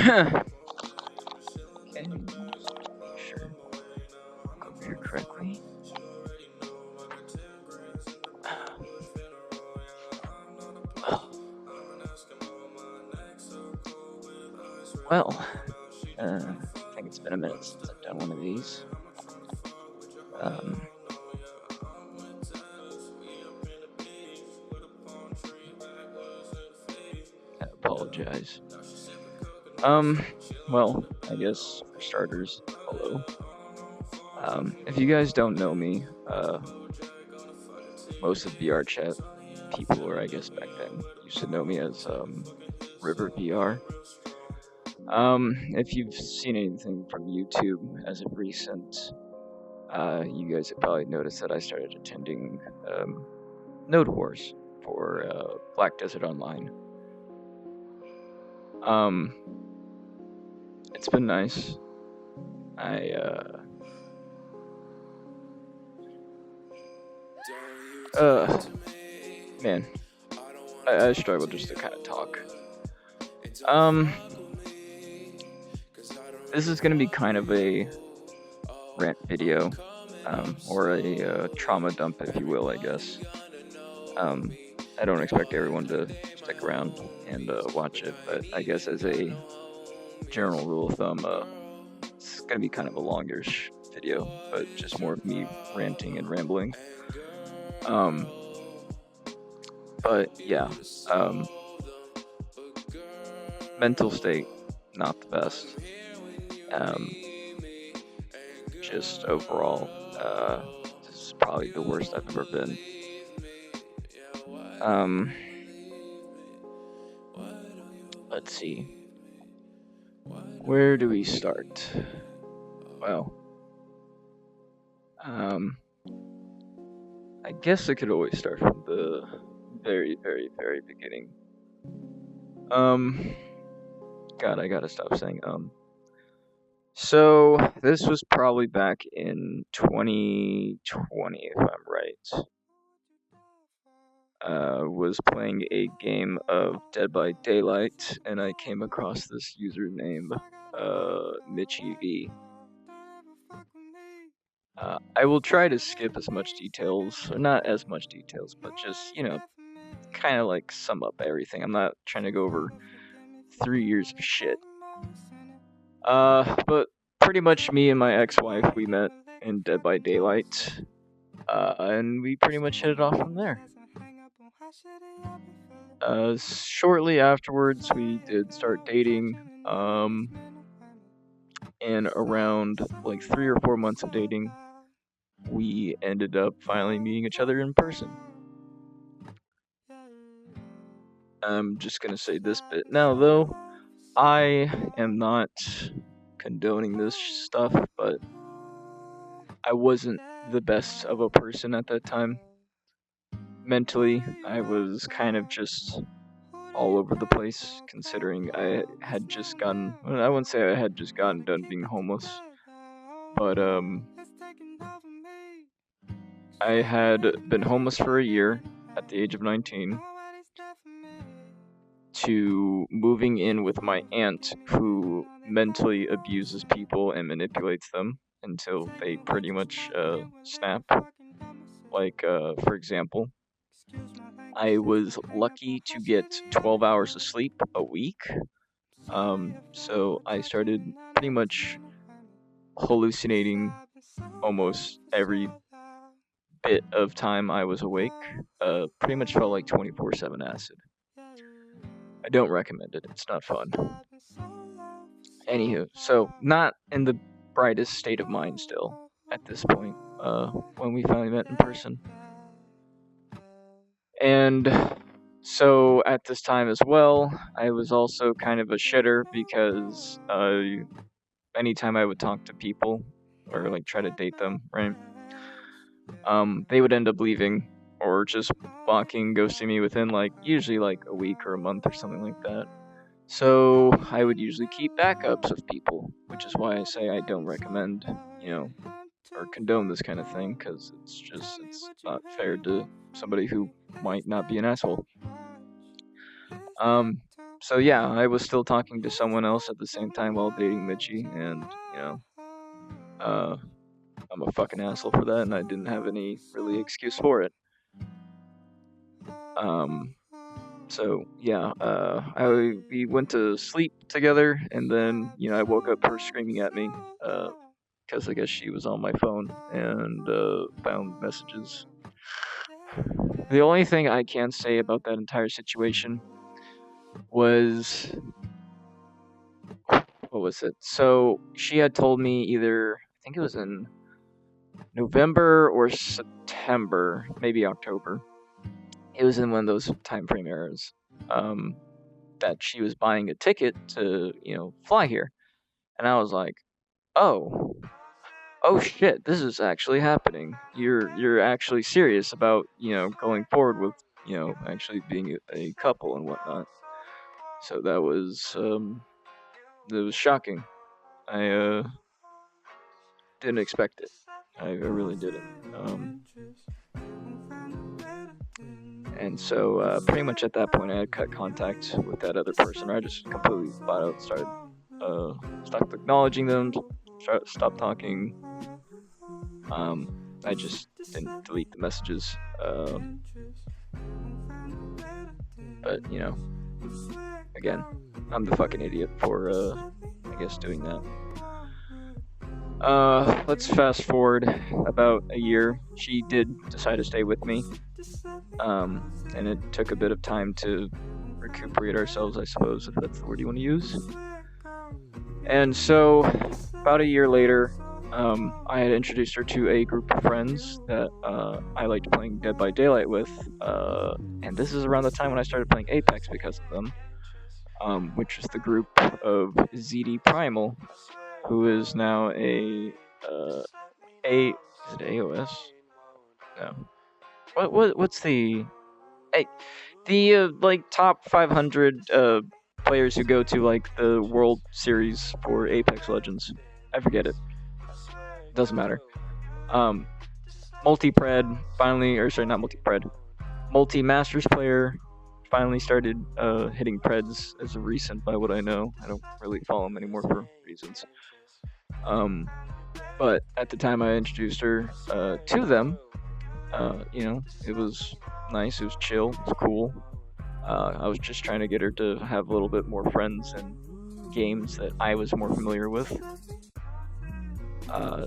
Okay, sure, over here correctly. Well, I think it's been a minute since I've done one of these. Um, I apologize. Um, well, I guess for starters, hello. If you guys don't know me, most of VR chat people, or I guess back then, used to know me as River VR. If you've seen anything from YouTube as of recent, you guys have probably noticed that I started attending Node Wars for Black Desert Online. Um, it's been nice. I man, I struggle just to kind of talk. Um, this is gonna be kind of a rant video, or a trauma dump, if you will, I guess. Um, I don't expect everyone to stick around and watch it, but I guess as a general rule of thumb, it's gonna be kind of a longish video, but just more of me ranting and rambling. But yeah, um, mental state not the best. Um, just overall, this is probably the worst I've ever been. Um, let's see. Where do we start? Well, I guess I could always start from the very, very, very beginning. God, I gotta stop saying So this was probably back in 2020, if I'm right. Was playing a game of Dead by Daylight, and I came across this username, Mitchie V. I will try to skip as much details, or not as much details, but just, kind of like sum up everything. I'm not trying to go over 3 years of shit. But pretty much me and my ex-wife, we met in Dead by Daylight, and we pretty much hit it off from there. Shortly afterwards, we did start dating, and around like 3 or 4 months of dating, we ended up finally meeting each other in person. I'm just gonna say this bit now, though. I am not condoning this stuff, but I wasn't the best of a person at that time. Mentally, I was kind of just all over the place, considering I had just gotten, well, I wouldn't say I had just gotten done being homeless, but I had been homeless for a year at the age of 19, to moving in with my aunt, who mentally abuses people and manipulates them until they pretty much snap. Like, for example, I was lucky to get 12 hours of sleep a week. So I started pretty much hallucinating almost every bit of time I was awake. Pretty much felt like 24/7 acid. I don't recommend it. It's not fun. Anywho, so not in the brightest state of mind still at this point, when we finally met in person. And so at this time as well, I was also kind of a shitter because anytime I would talk to people or like try to date them, right? They would end up leaving or just blocking, ghosting me within like usually like a week or a month or something like that. So I would usually keep backups of people, which is why I say I don't recommend, or condone this kind of thing, because it's not fair to somebody who might not be an asshole. So yeah, I was still talking to someone else at the same time while dating Mitchie, and uh, I'm a fucking asshole for that, and I didn't have any really excuse for it. Um, so yeah, we went to sleep together, and then I woke up her screaming at me, because I guess she was on my phone and found messages. The only thing I can say about that entire situation was, what was it? So she had told me either, I think it was in November or September, maybe October. It was in one of those time frame eras. That she was buying a ticket to, fly here. And I was like, "Oh, oh shit, this is actually happening. You're actually serious about, going forward with, actually being a couple and whatnot." So that was shocking. I didn't expect it. I really didn't. And so pretty much at that point, I had cut contact with that other person. Or I just completely flat out started stopped acknowledging them, stopped talking. I just didn't delete the messages. But again, I'm the fucking idiot for I guess doing that. Let's fast forward about a year. She did decide to stay with me. And it took a bit of time to recuperate ourselves, I suppose, if that's the word you want to use. And so, about a year later, I had introduced her to a group of friends that I liked playing Dead by Daylight with, and this is around the time when I started playing Apex because of them, which is the group of ZD Primal, who is now is it AOS? No. What's the like top 500 players who go to like the World Series for Apex Legends? I forget it. Doesn't matter. Multi-pred finally, or sorry, not multi-pred, multi-masters player finally started hitting preds as of recent, by what I know. I don't really follow him anymore for reasons. But at the time I introduced her to them, it was nice, it was chill, it was cool. I was just trying to get her to have a little bit more friends and games that I was more familiar with.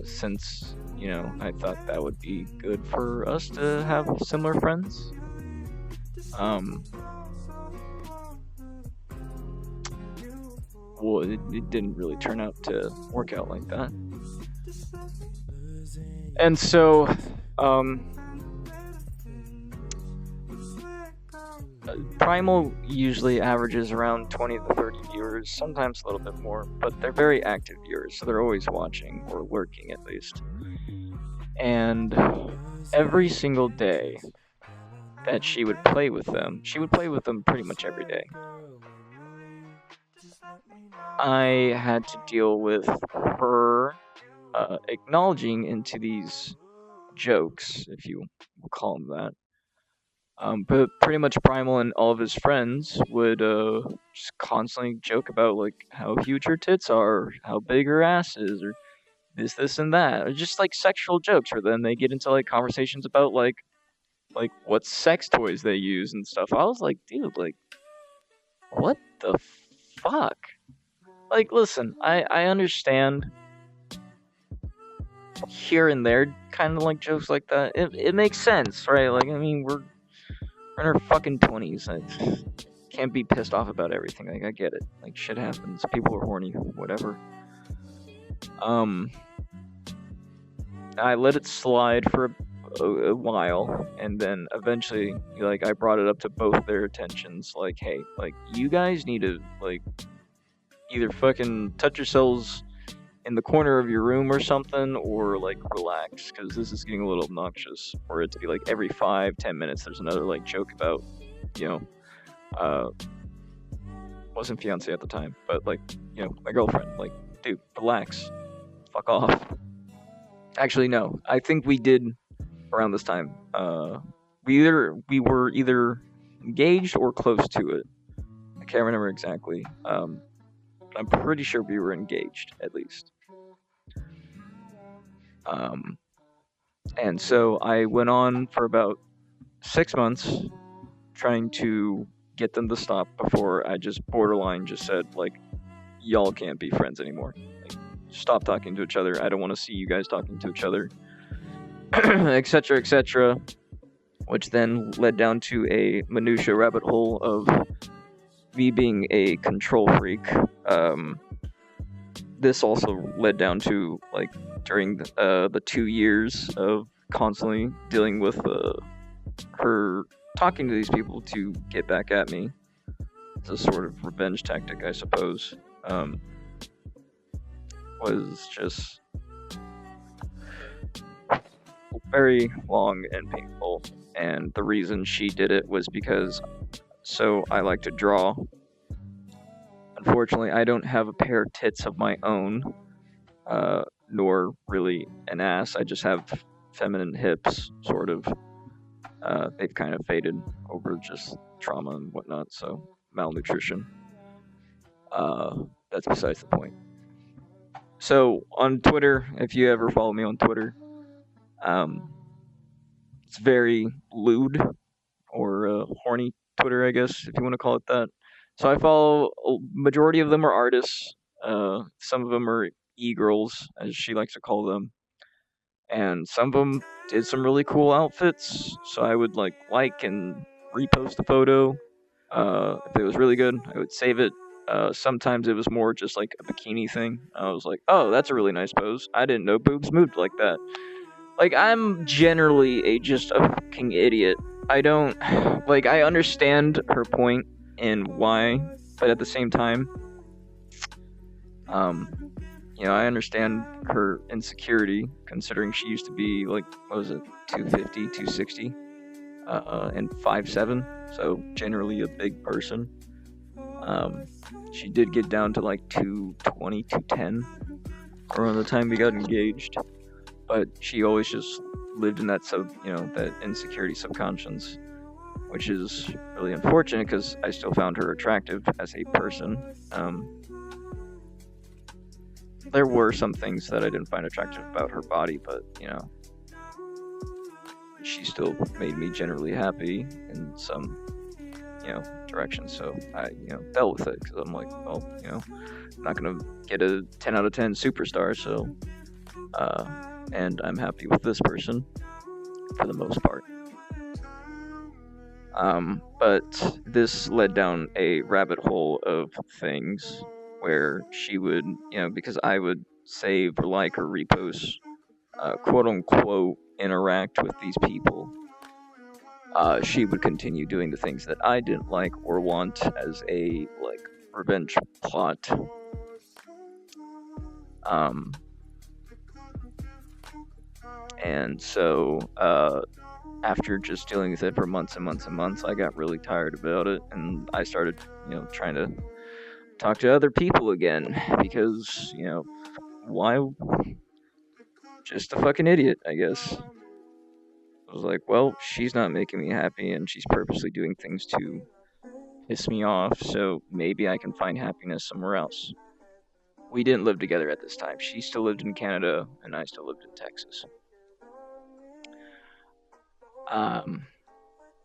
Since, I thought that would be good for us to have similar friends. Well, it didn't really turn out to work out like that. And so, Primal usually averages around 20 to 30 viewers, sometimes a little bit more, but they're very active viewers, so they're always watching, or lurking at least. And every single day that she would play with them pretty much every day, I had to deal with her acknowledging into these jokes, if you will call them that. But pretty much Primal and all of his friends would just constantly joke about like how huge her tits are, how big her ass is, or this, and that. Or just like sexual jokes. Or then they get into like conversations about like what sex toys they use and stuff. I was like, dude, like, what the fuck? Like, listen, I understand here and there kind of like jokes like that. It makes sense, right? Like, I mean, we're in our fucking 20s. I can't be pissed off about everything. Like, I get it. Like, shit happens. People are horny. Whatever. I let it slide for a while, and then eventually, like, I brought it up to both their attentions. Like, hey, like, you guys need to, like, either fucking touch yourselves in the corner of your room or something, or like relax, because this is getting a little obnoxious for it to be like every 5-10 minutes there's another like joke about, wasn't fiance at the time, but like, my girlfriend. Like, dude, relax, fuck off. Actually, no, I think we did around this time. We were either engaged or close to it. I Can't remember exactly. I'm pretty sure we were engaged, at least. And so I went on for about 6 months trying to get them to stop before I just borderline just said, like, y'all can't be friends anymore. Like, stop talking to each other. I don't want to see you guys talking to each other, etc., etc. Which then led down to a minutia rabbit hole of me being a control freak. This also led down to, like, during the 2 years of constantly dealing with her talking to these people to get back at me. It's a sort of revenge tactic, I suppose. Was just very long and painful, and the reason she did it was because I like to draw. Unfortunately, I don't have a pair of tits of my own, nor really an ass. I just have feminine hips, sort of. They've kind of faded over just trauma and whatnot, so malnutrition. That's besides the point. So on Twitter, if you ever follow me on Twitter, it's very lewd, or horny Twitter, I guess, if you want to call it that. So I follow, a majority of them are artists. Some of them are e-girls, as she likes to call them. And some of them did some really cool outfits, so I would like and repost the photo. If it was really good, I would save it. Sometimes it was more just like a bikini thing. I was like, oh, that's a really nice pose. I didn't know boobs moved like that. Like, I'm generally just a fucking idiot. I don't, like, I understand her point and why, but at the same time, I understand her insecurity, considering she used to be, like, what was it, 250, 260, and 5'7", so generally a big person. She did get down to, like, 220, 210 around the time we got engaged, but she always just lived in that that insecurity subconscious, which is really unfortunate because I still found her attractive as a person. There were some things that I didn't find attractive about her body, but, she still made me generally happy in some, direction. So I, dealt with it because I'm like, well, I'm not going to get a 10 out of 10 superstar, so, and I'm happy with this person for the most part. But this led down a rabbit hole of things where she would, because I would save or like or repost, quote unquote, interact with these people, she would continue doing the things that I didn't like or want as a, like, revenge plot. And so, after just dealing with it for months and months and months, I got really tired about it, and I started, trying to talk to other people again, because, why? Just a fucking idiot, I guess. I was like, well, she's not making me happy, and she's purposely doing things to piss me off, so maybe I can find happiness somewhere else. We didn't live together at this time. She still lived in Canada, and I still lived in Texas.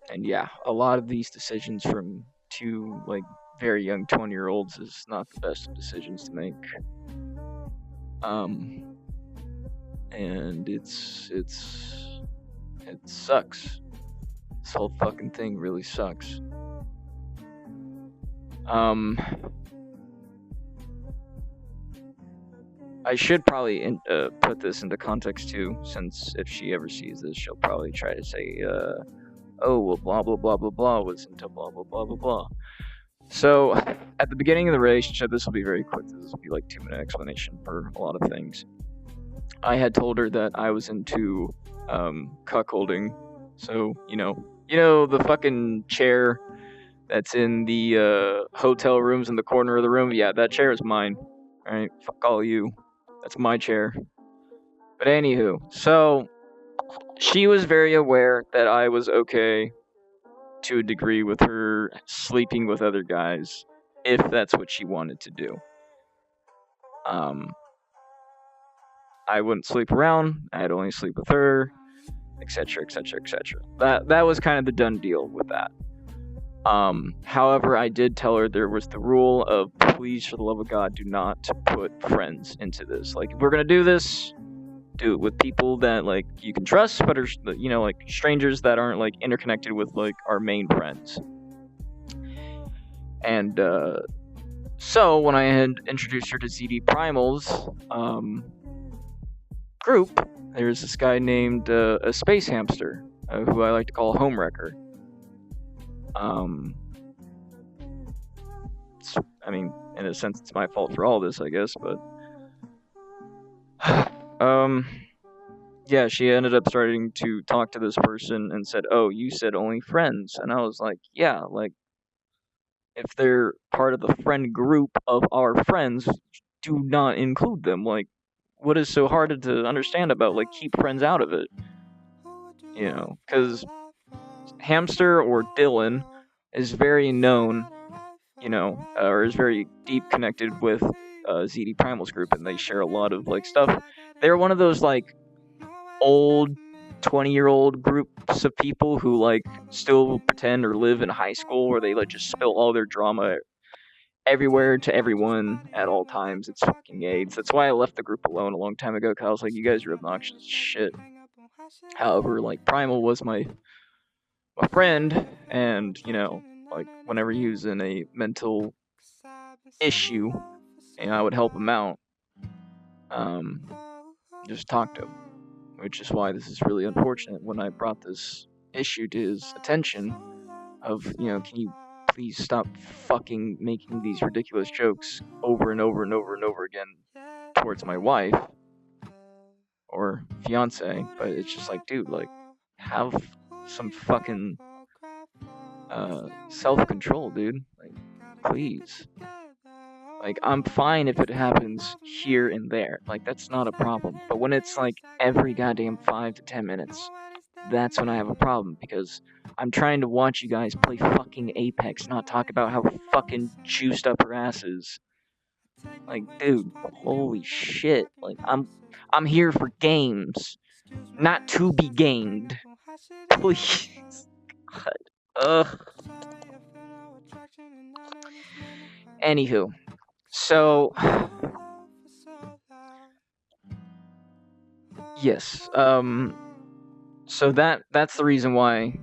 And yeah, a lot of these decisions from two, like, very young 20-year-olds is not the best of decisions to make. And it sucks. This whole fucking thing really sucks. I should probably put this into context too, since if she ever sees this, she'll probably try to say, oh, well, blah, blah, blah, blah, blah was into blah, blah, blah, blah, blah. So, at the beginning of the relationship, this will be very quick, this will be like 2-minute explanation for a lot of things. I had told her that I was into cuckolding. So, the fucking chair that's in the hotel rooms in the corner of the room? Yeah, that chair is mine. Alright, fuck all you. That's my chair. But anywho, so she was very aware that I was okay to a degree with her sleeping with other guys. if that's what she wanted to do. I wouldn't sleep around. I'd only sleep with her, etc., etc., etc. That was kind of the done deal with that. However, I did tell her there was the rule of, please, for the love of God, do not put friends into this. Like, if we're gonna do this, do it with people that like you can trust, but are like strangers that aren't like interconnected with like our main friends. And so when I had introduced her to ZD Primal's group, there's this guy named a Space Hamster, who I like to call a Homewrecker. I mean, in a sense, it's my fault for all this, I guess, but yeah, she ended up starting to talk to this person and said, "Oh, you said only friends," and I was like, "Yeah, like if they're part of the friend group of our friends, do not include them. Like, what is so hard to understand about like keep friends out of it? You know, because Hamster or Dylan is very known, or is very deep connected with ZD Primal's group, and they share a lot of like stuff. They're one of those like old 20-year-old groups of people who like still pretend or live in high school where they like just spill all their drama everywhere to everyone at all times. It's fucking AIDS. That's why I left the group alone a long time ago, because I was like, you guys are obnoxious as shit. However, like, Primal was my friend, and, like, whenever he was in a mental issue, and I would help him out, just talk to him. Which is why this is really unfortunate when I brought this issue to his attention of, can you please stop fucking making these ridiculous jokes over and over and over and over again towards my wife or fiance. But it's just like, dude, like, have some fucking self-control, dude. Like, please. Like, I'm fine if it happens here and there. Like, that's not a problem. But when it's like every goddamn 5 to 10 minutes, that's when I have a problem, because I'm trying to watch you guys play fucking Apex, not talk about how fucking juiced up her ass is. Like, dude, holy shit. Like, I'm here for games, not to be gamed. Please. God. Ugh. Anywho, so yes, so that's the reason why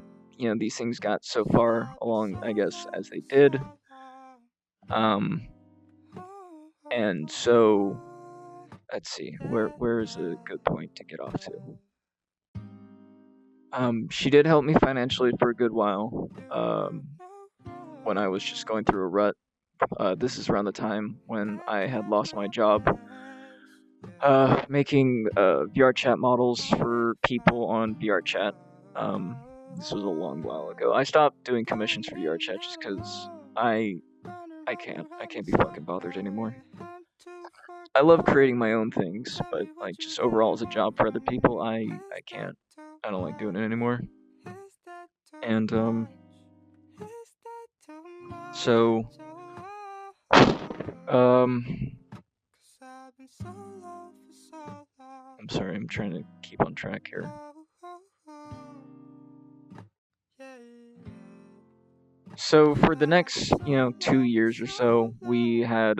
these things got so far along, I guess, as they did. And so let's see, where is a good point to get off to? She did help me financially for a good while. When I was just going through a rut. This is around the time when I had lost my job. Making VR chat models for people on VR chat. This was a long while ago. I stopped doing commissions for VR chat just because I can't be fucking bothered anymore. I love creating my own things, but like just overall as a job for other people, I can't. I don't like doing it anymore. And so I'm sorry, I'm trying to keep on track here. So for the next, 2 years or so, we had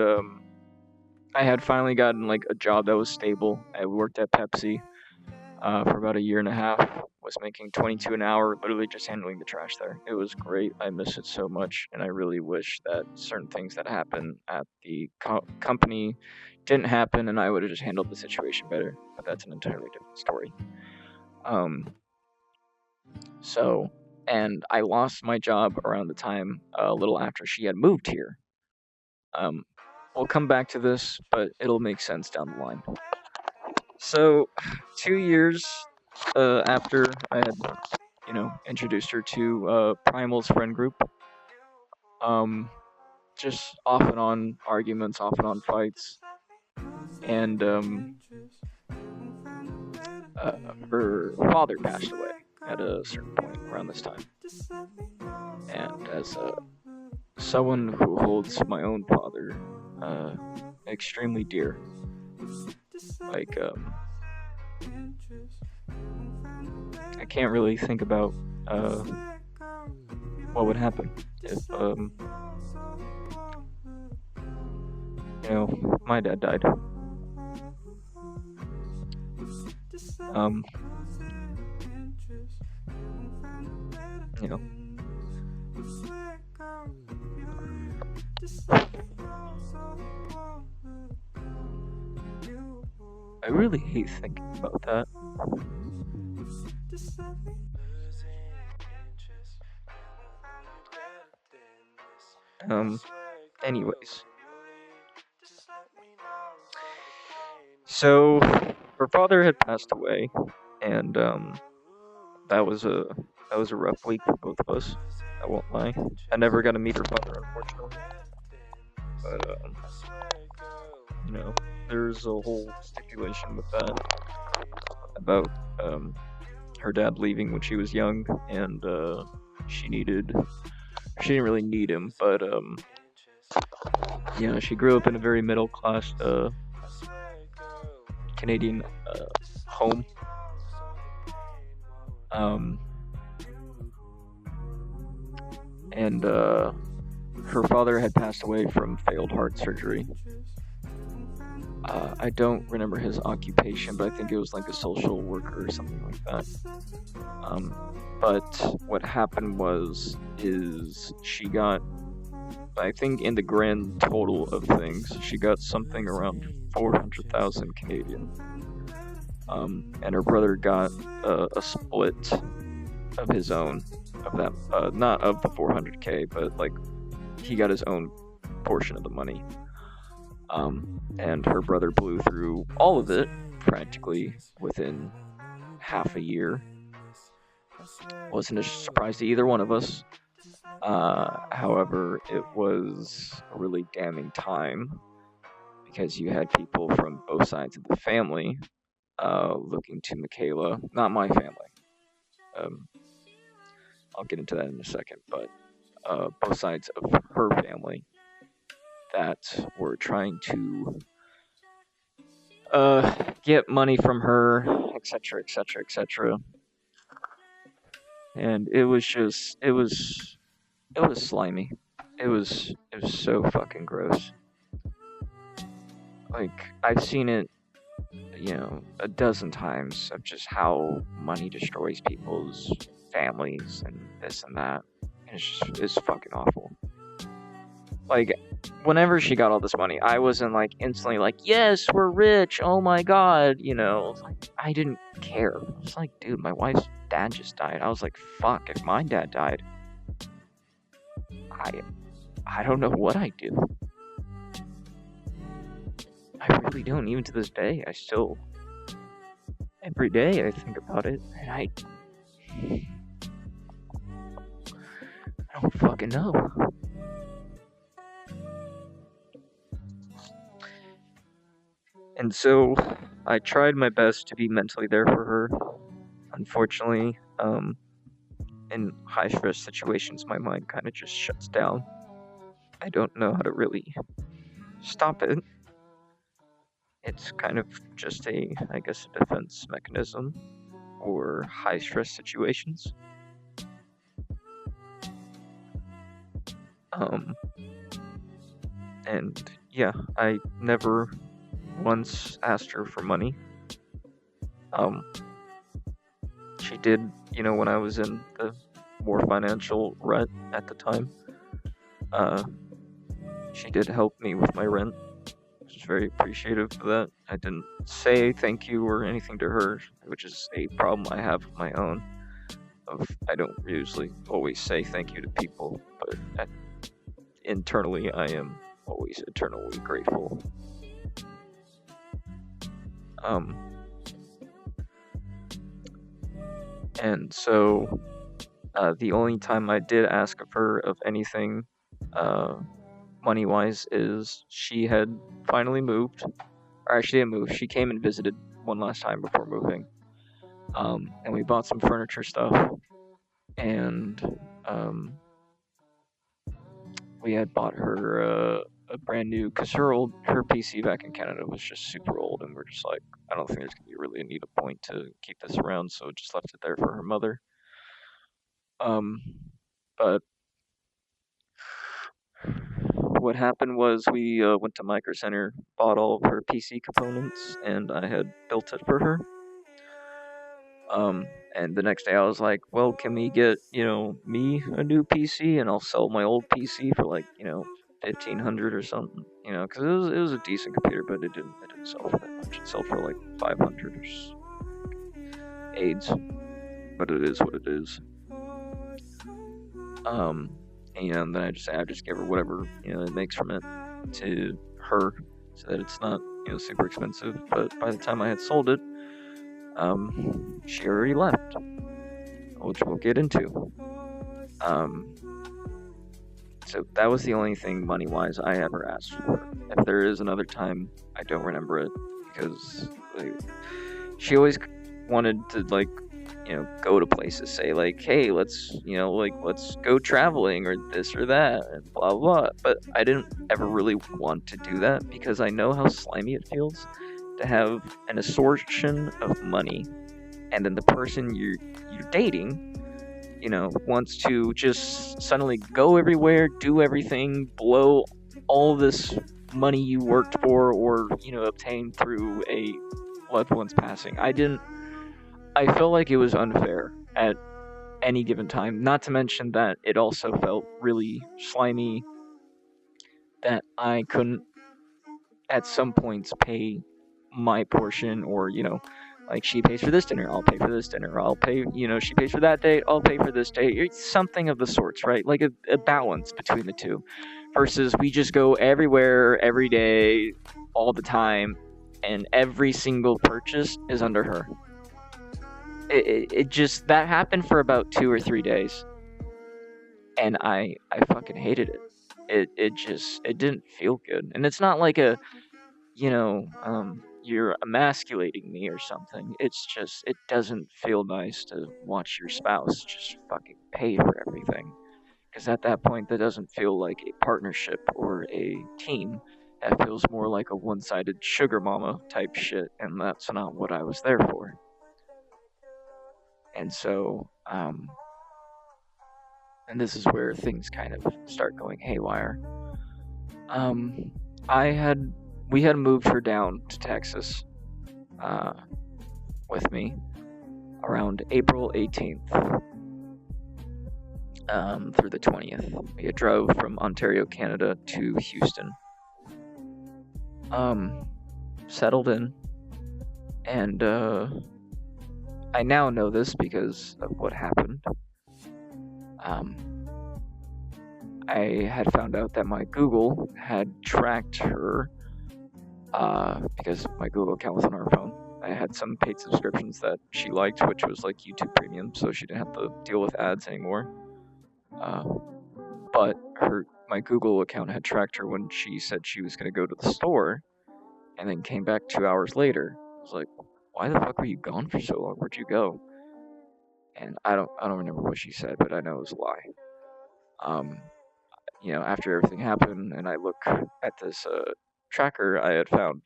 I had finally gotten like a job that was stable. I worked at Pepsi for about a year and a half. Was making $22 an hour, literally just handling the trash there. It was great. I miss it so much, and I really wish that certain things that happened at the company didn't happen, and I would have just handled the situation better. But that's an entirely different story. So, and I lost my job around the time a little after she had moved here. We'll come back to this, but it'll make sense down the line. So, 2 years after I had, introduced her to Primal's friend group, just off and on arguments, off and on fights, and her father passed away at a certain point around this time. And as someone who holds my own father uh, extremely dear. Like, I can't really think about uh, what would happen if, my dad died. Um, you know, I really hate thinking about that. Um, anyways, so her father had passed away, and that was a that was a rough week for both of us. I won't lie. I never got to meet her father, unfortunately. But there's a whole stipulation with that about her dad leaving when she was young, and she didn't really need him, but she grew up in a very middle class Canadian home. And her father had passed away from failed heart surgery. I don't remember his occupation, but I think it was like a social worker or something like that. But what happened is she got, I think in the grand total of things, she got something around 400,000 Canadian. And her brother got a split of his own, of that, not of the 400K, but like he got his own portion of the money. And her brother blew through all of it practically within half a year. Wasn't a surprise to either one of us. However, it was a really damning time because you had people from both sides of the family looking to Michaela, not my family. I'll get into that in a second, but both sides of her family that were trying to get money from her, etc., etc., etc. And it was slimy. It was so fucking gross. Like, I've seen it, a dozen times of just how money destroys people's families and this and that. And it's fucking awful. Like, whenever she got all this money, I wasn't like instantly like, yes, we're rich, oh my god, like, I didn't care. I was like, dude, my wife's dad just died. I was like, fuck, if my dad died, I don't know what I'd do. I really don't, even to this day. Every day I think about it, and I don't fucking know. And so I tried my best to be mentally there for her. Unfortunately, in high stress situations, my mind kind of just shuts down. I don't know how to really stop it. It's kind of just a defense mechanism for high stress situations. And yeah, I never once asked her for money. She did, when I was in the more financial rut at the time, she did help me with my rent. I was very appreciative of that. I didn't say thank you or anything to her, which is a problem I have of my own. I don't usually always say thank you to people, but internally I am always eternally grateful. And so the only time I did ask of her of anything money-wise is she had finally moved. Or actually didn't move. She came and visited one last time before moving. And we bought some furniture stuff. And we had bought her a brand new, because her PC back in Canada was just super old, and we're just like, I don't think there's gonna be really a need a point to keep this around, so just left it there for her mother. Um, but what happened was we went to Micro Center, bought all of her PC components, and I had built it for her. And the next day I was like, well, can we get, me a new PC, and I'll sell my old PC for like, 1,500 or something, because it was a decent computer, but it didn't sell for that much. It sold for like 500 or AIDS, but it is what it is. And then I just give her whatever it makes from it to her, so that it's not super expensive. But by the time I had sold it, she already left, which we'll get into. So that was the only thing money-wise I ever asked for. If there is another time, I don't remember it, because she always wanted to go to places, say like, hey, let's go traveling or this or that and blah blah. But I didn't ever really want to do that, because I know how slimy it feels to have an assortment of money, and then the person you're dating wants to just suddenly go everywhere, do everything, blow all this money you worked for or obtained through a loved one's passing. I felt like it was unfair at any given time, not to mention that it also felt really slimy that I couldn't at some points pay my portion, or like, she pays for this dinner, I'll pay for this dinner, I'll pay, she pays for that date, I'll pay for this date, something of the sorts, right? Like a balance between the two, versus we just go everywhere, every day, all the time, and every single purchase is under her. It just, that happened for about 2 or 3 days, and I fucking hated it. It didn't feel good, and it's not like you're emasculating me or something. It's just, it doesn't feel nice to watch your spouse just fucking pay for everything. Because at that point, that doesn't feel like a partnership or a team. That feels more like a one-sided sugar mama type shit, and that's not what I was there for. And so, and this is where things kind of start going haywire. We had moved her down to Texas with me around April 18th through the 20th. We had drove from Ontario, Canada to Houston. Settled in, and I now know this because of what happened. I had found out that my Google had tracked her, because my Google account was on her phone. I had some paid subscriptions that she liked, which was like YouTube Premium, so she didn't have to deal with ads anymore. But my Google account had tracked her when she said she was going to go to the store, and then came back 2 hours later. I was like, why the fuck were you gone for so long? Where'd you go? And I don't remember what she said, but I know it was a lie. After everything happened, and I look at this tracker, I had found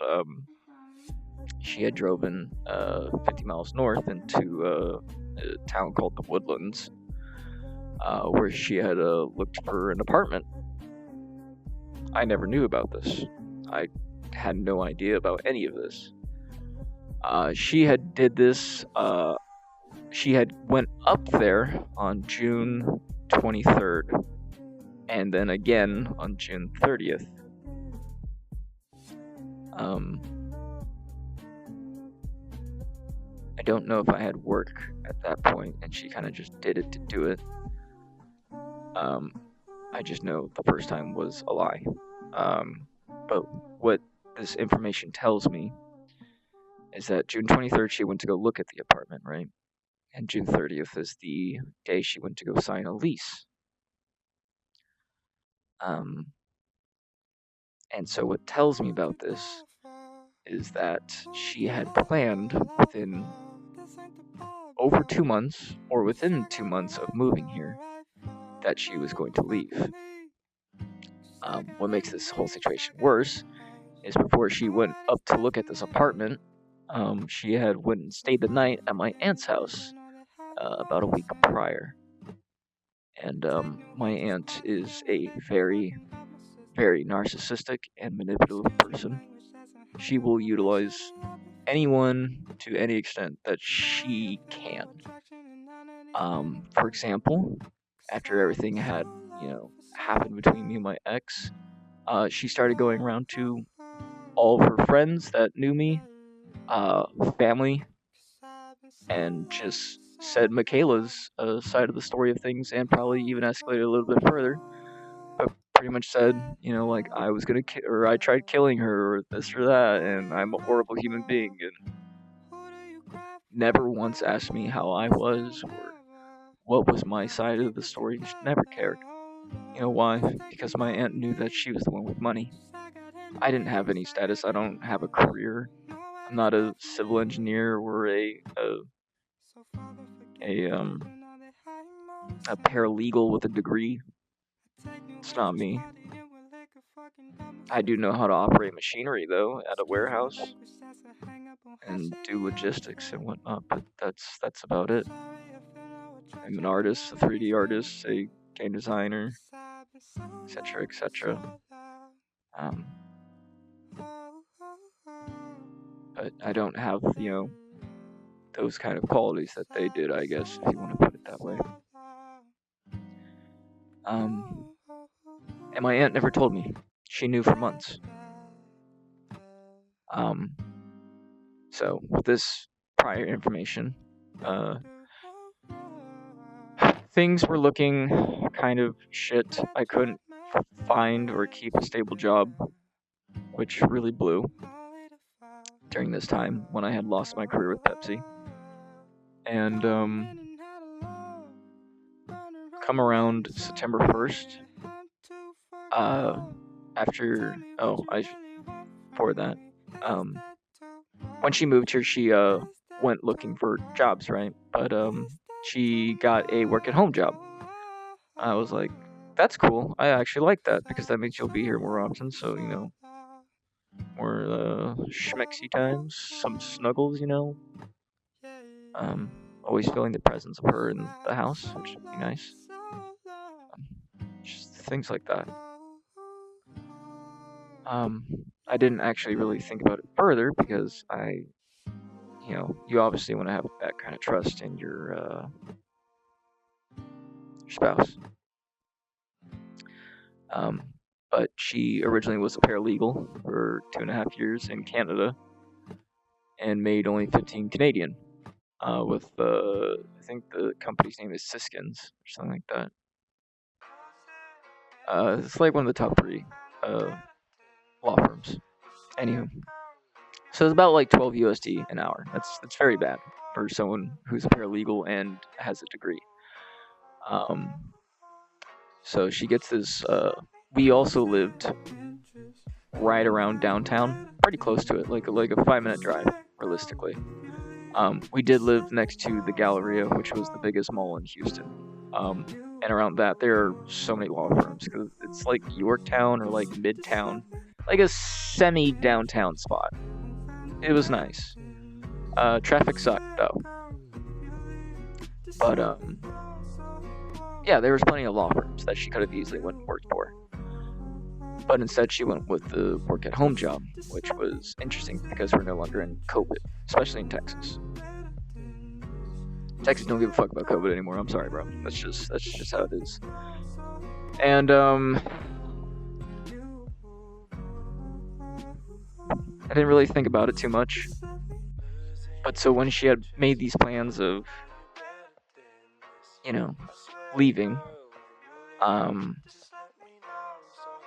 she had driven 50 miles north into a town called the Woodlands, where she had looked for an apartment. I never knew about this. I had no idea about any of this. She had did this. She had went up there on June 23rd, and then again on June 30th. I don't know if I had work at that point, and she kind of just did it to do it. I just know the first time was a lie. But what this information tells me is that June 23rd she went to go look at the apartment, right? And June 30th is the day she went to go sign a lease. And so what tells me about this is that she had planned within over 2 months, or within 2 months of moving here, that she was going to leave. What makes this whole situation worse is before she went up to look at this apartment, she had went and stayed the night at my aunt's house about a week prior. And my aunt is a very, very narcissistic and manipulative person. She will utilize anyone to any extent that she can. For example, after everything had, happened between me and my ex, she started going around to all of her friends that knew me, family, and just said Michaela's side of the story of things, and probably even escalated a little bit further. But pretty much said, like I was gonna or I tried killing her, or this or that, and I'm a horrible human being, and never once asked me how I was or what was my side of the story. She never cared. You know why? Because my aunt knew that she was the one with money. I didn't have any status. I don't have a career. I'm not a civil engineer or a paralegal with a degree. It's not me. I do know how to operate machinery though at a warehouse and do logistics and whatnot, but that's about it. I'm an artist, a 3D artist, a game designer, etc., etc. But I don't have, those kind of qualities that they did, I guess, if you want to put it that way. And my aunt never told me. She knew for months. So with this prior information, things were looking kind of shit. I couldn't find or keep a stable job, which really blew during this time when I had lost my career with Pepsi. And come around September 1st, before that, when she moved here, she went looking for jobs, right? But she got a work-at-home job. I was like, that's cool. I actually like that because that means you'll be here more often. So, more schmexy times, some snuggles, always feeling the presence of her in the house, which would be nice. Just things like that. I didn't actually really think about it further because you obviously want to have that kind of trust in your spouse. But she originally was a paralegal for 2.5 years in Canada and made only 15 Canadian with I think the company's name is Siskins or something like that. It's like one of the top 3 law firms. Anywho, so it's about like 12 USD an hour. That's very bad for someone who's a paralegal and has a degree. So she gets this. We also lived right around downtown, pretty close to it, like a 5-minute drive, realistically. We did live next to the Galleria, which was the biggest mall in Houston. And around that, there are so many law firms because it's like Yorktown or like Midtown, like a semi-downtown spot. It was nice. Traffic sucked though, but yeah, there was plenty of law firms that she could have easily went and worked for. But instead, she went with the work-at-home job, which was interesting because we're no longer in COVID, especially in Texas. Texas don't give a fuck about COVID anymore. I'm sorry, bro. That's just how it is. And I didn't really think about it too much. But so when she had made these plans of, leaving,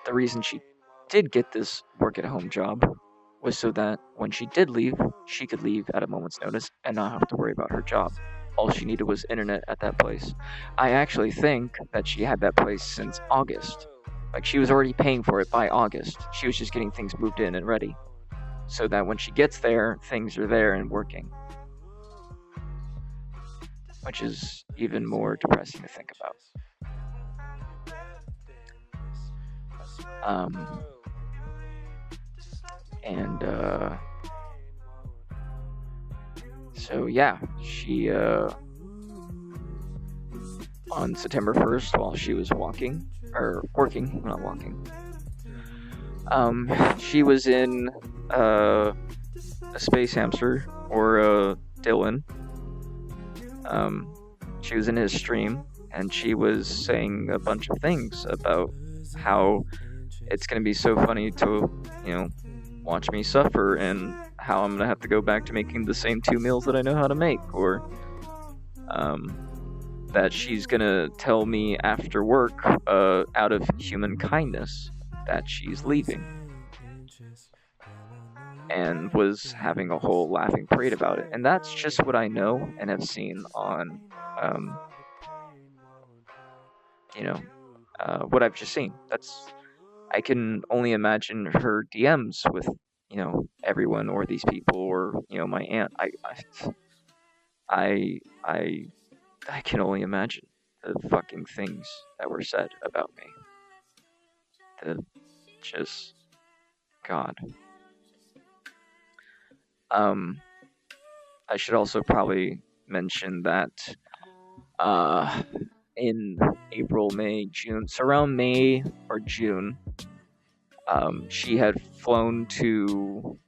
the reason she did get this work-at-home job was so that when she did leave, she could leave at a moment's notice and not have to worry about her job. All she needed was internet at that place. I actually think that she had that place since August. Like, she was already paying for it by August. She was just getting things moved in and ready. So that when she gets there, things are there and working. Which is even more depressing to think about. Um, and so yeah, she on September 1st, while she was working, not walking, she was in a space hamster, or Dylan. She was in his stream, and she was saying a bunch of things about how it's going to be so funny to, watch me suffer, and how I'm going to have to go back to making the same 2 meals that I know how to make, or that she's going to tell me after work, out of human kindness, that she's leaving, and was having a whole laughing parade about it. And that's just what I know and have seen on, what I've just seen. I can only imagine her DMs with, everyone, or these people, or, my aunt. I can only imagine the fucking things that were said about me. Just, God. I should also probably mention that, in April, May, June, so around May or June, she had flown to,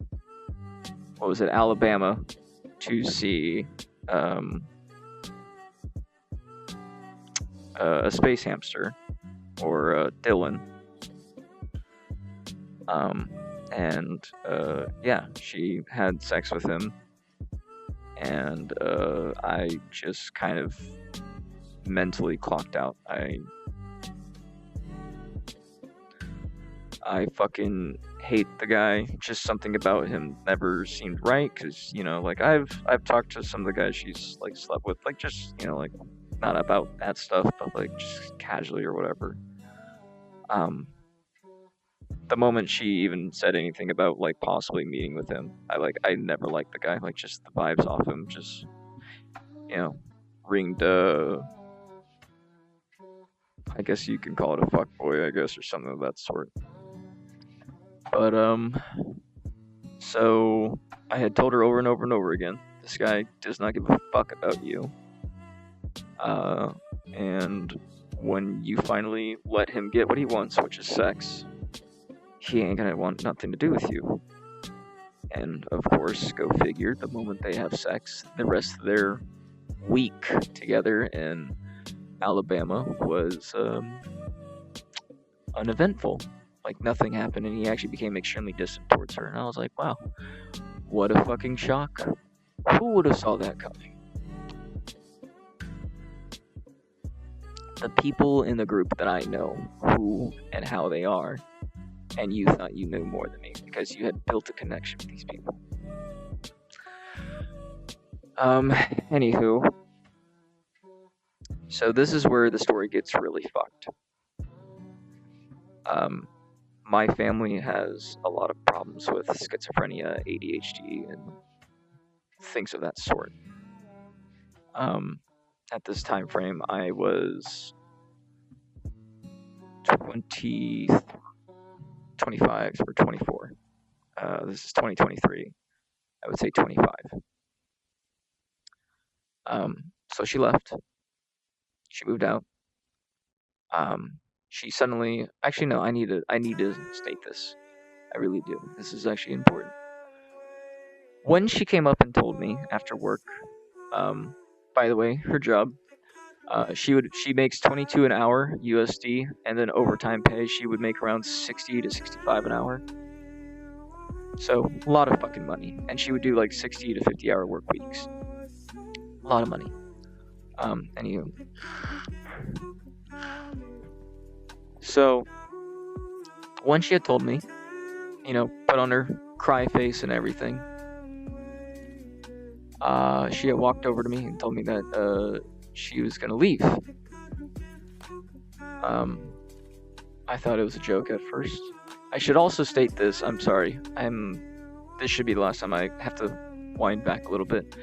Alabama, to see a space hamster, or Dylan. And yeah, she had sex with him, and I just kind of mentally clocked out. I fucking hate the guy. Just something about him never seemed right, because, I've talked to some of the guys she's, slept with, just, not about that stuff, but, just casually or whatever. The moment she even said anything about, possibly meeting with him, I never liked the guy. Just the vibes off him just, ringed, I guess you can call it a fuckboy, I guess, or something of that sort. But, so I had told her over and over and over again, this guy does not give a fuck about you. And when you finally let him get what he wants, which is sex, he ain't gonna want nothing to do with you. And of course, go figure, the moment they have sex, the rest of their week together in Alabama was uneventful. Nothing happened, and he actually became extremely distant towards her. And I was like, wow, what a fucking shock. Who would have saw that coming? The people in the group that I know, who and how they are, and you thought you knew more than me because you had built a connection with these people. Anywho, so this is where the story gets really fucked. My family has a lot of problems with schizophrenia, ADHD, and things of that sort. At this time frame, I was 25 or 24. This is 2023. I would say 25. So she left. She moved out. She suddenly, actually no, I need to state this. I really do. This is actually important. When she came up and told me after work, by the way, her job, she makes 22 an hour USD, and then overtime pay she would make around 60 to 65 an hour. So a lot of fucking money, and she would do 60 to 50 hour work weeks. A lot of money. Anywho. So, when she had told me, put on her cry face and everything, she had walked over to me and told me that she was gonna leave. I thought it was a joke at first. I should also state this. I'm sorry. This should be the last time I have to wind back a little bit.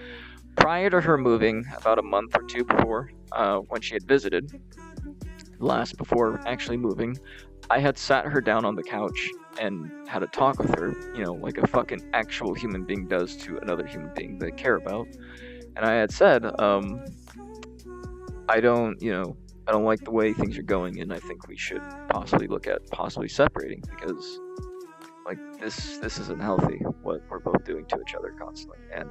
Prior to her moving, about a month or two before, when she had visited, before actually moving, I had sat her down on the couch and had a talk with her, like a fucking actual human being does to another human being they care about. And I had said, I don't, I don't like the way things are going, and I think we should possibly look at possibly separating because, like, this isn't healthy. What we're both doing to each other constantly, and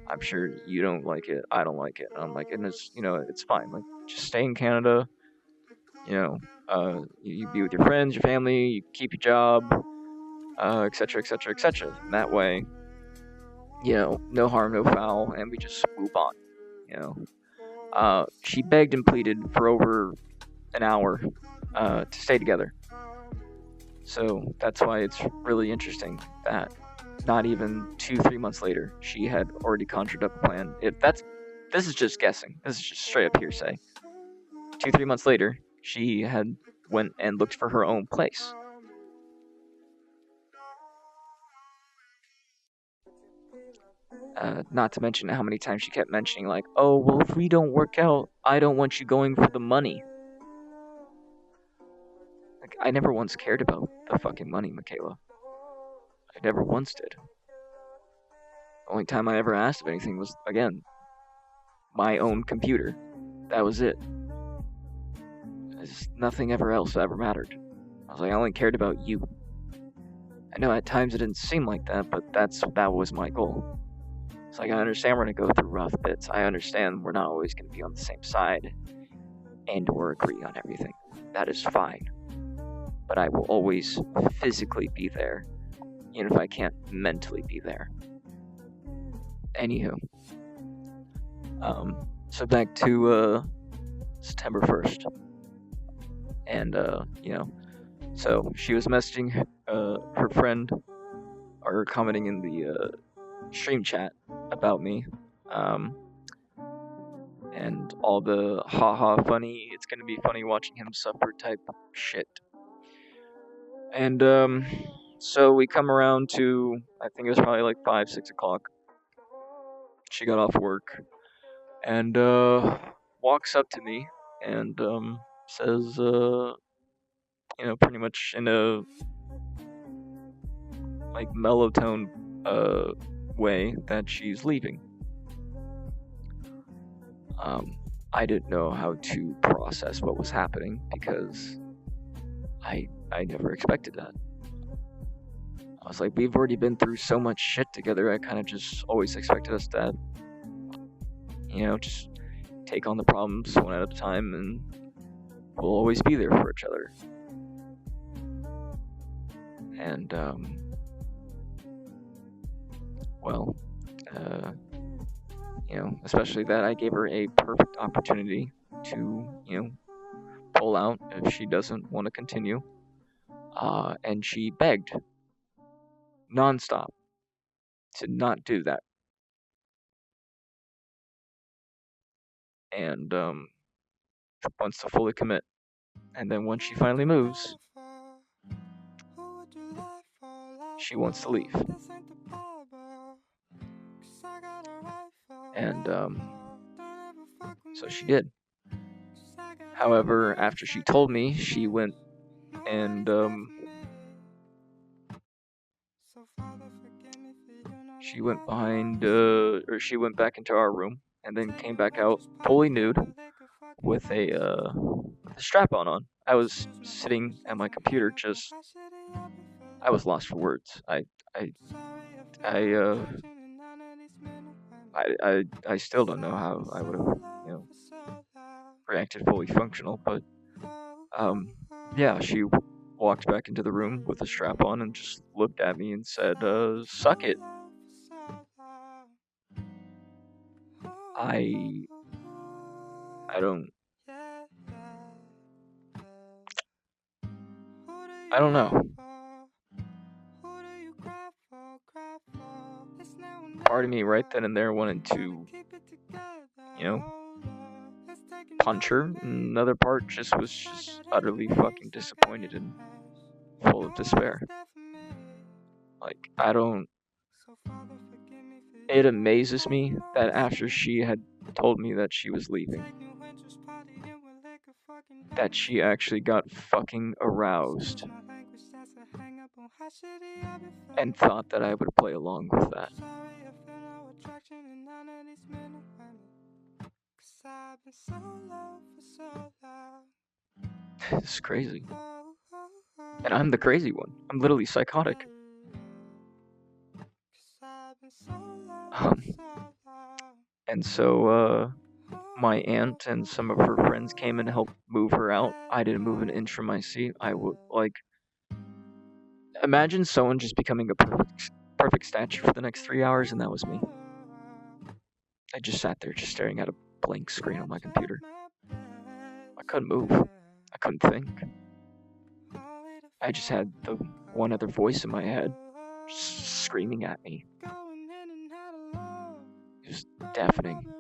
I'm sure you don't like it. I don't like it. And I'm like, and it's fine. Like, just stay in Canada. You be with your friends, your family, you keep your job, etc., etc., etc. And that way, no harm, no foul, and we just move on. She begged and pleaded for over an hour to stay together. So that's why it's really interesting that not even 2-3 months later, she had already conjured up a plan. This is just guessing. This is just straight up hearsay. 2-3 months later, she had went and looked for her own place. Not to mention how many times she kept mentioning, like, oh, well, if we don't work out, I don't want you going for the money. Like, I never once cared about the fucking money, Michaela. I never once did. The only time I ever asked of anything was, again, my own computer. That was it. Nothing else ever mattered. I was like, I only cared about you. I know at times it didn't seem like that, but that was my goal. It's like, I understand we're going to go through rough bits. I understand we're not always going to be on the same side and or agree on everything. That is fine. But I will always physically be there, even if I can't mentally be there. Anywho. So back to September 1st. And, so she was messaging her friend, or commenting in the stream chat about me, and all the haha funny, it's gonna be funny watching him suffer type shit. And so we come around to, I think it was probably like 5-6 o'clock. She got off work and walks up to me and says, pretty much in a like mellow tone way that she's leaving. I didn't know how to process what was happening because I never expected that. I was like, we've already been through so much shit together. I kind of just always expected us to, just take on the problems one at a time, and we'll always be there for each other. And especially that I gave her a perfect opportunity to, pull out if she doesn't want to continue. And she begged nonstop to not do that. And wants to fully commit. And then once she finally moves, she wants to leave. And so she did. However, after she told me, she went and she went she went back into our room and then came back out fully nude with a strap-on on. I was sitting at my computer, I was lost for words. I still don't know how I would have, reacted fully functional, but yeah, she walked back into the room with a strap on and just looked at me and said, suck it. I don't know. Part of me right then and there wanted to, punch her. Another part was just utterly fucking disappointed and full of despair. Like, it amazes me that after she had told me that she was leaving, that she actually got fucking aroused and thought that I would play along with that. It's crazy. And I'm the crazy one. I'm literally psychotic. Um, and so, my aunt and some of her friends came and helped move her out. I didn't move an inch from my seat. I would, like, imagine someone just becoming a perfect statue for the next 3 hours, and that was me. I just sat there just staring at a blank screen on my computer. I couldn't move. I couldn't think. I just had the one other voice in my head screaming at me. It was deafening.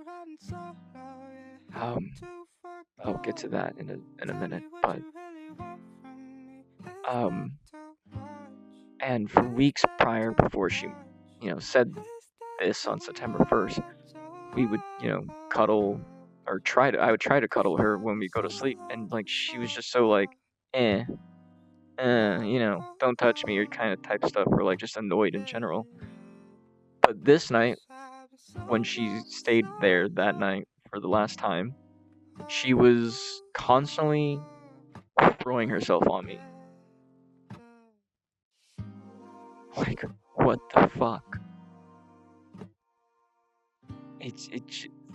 I'll get to that in a minute, but and for weeks prior, before she, said this on September 1st, we would, cuddle or I would try to cuddle her when we go to sleep, and like she was just so like, don't touch me or kind of type stuff, or like just annoyed in general. But this night, when she stayed there that night for the last time, she was constantly throwing herself on me. Like, what the fuck? It's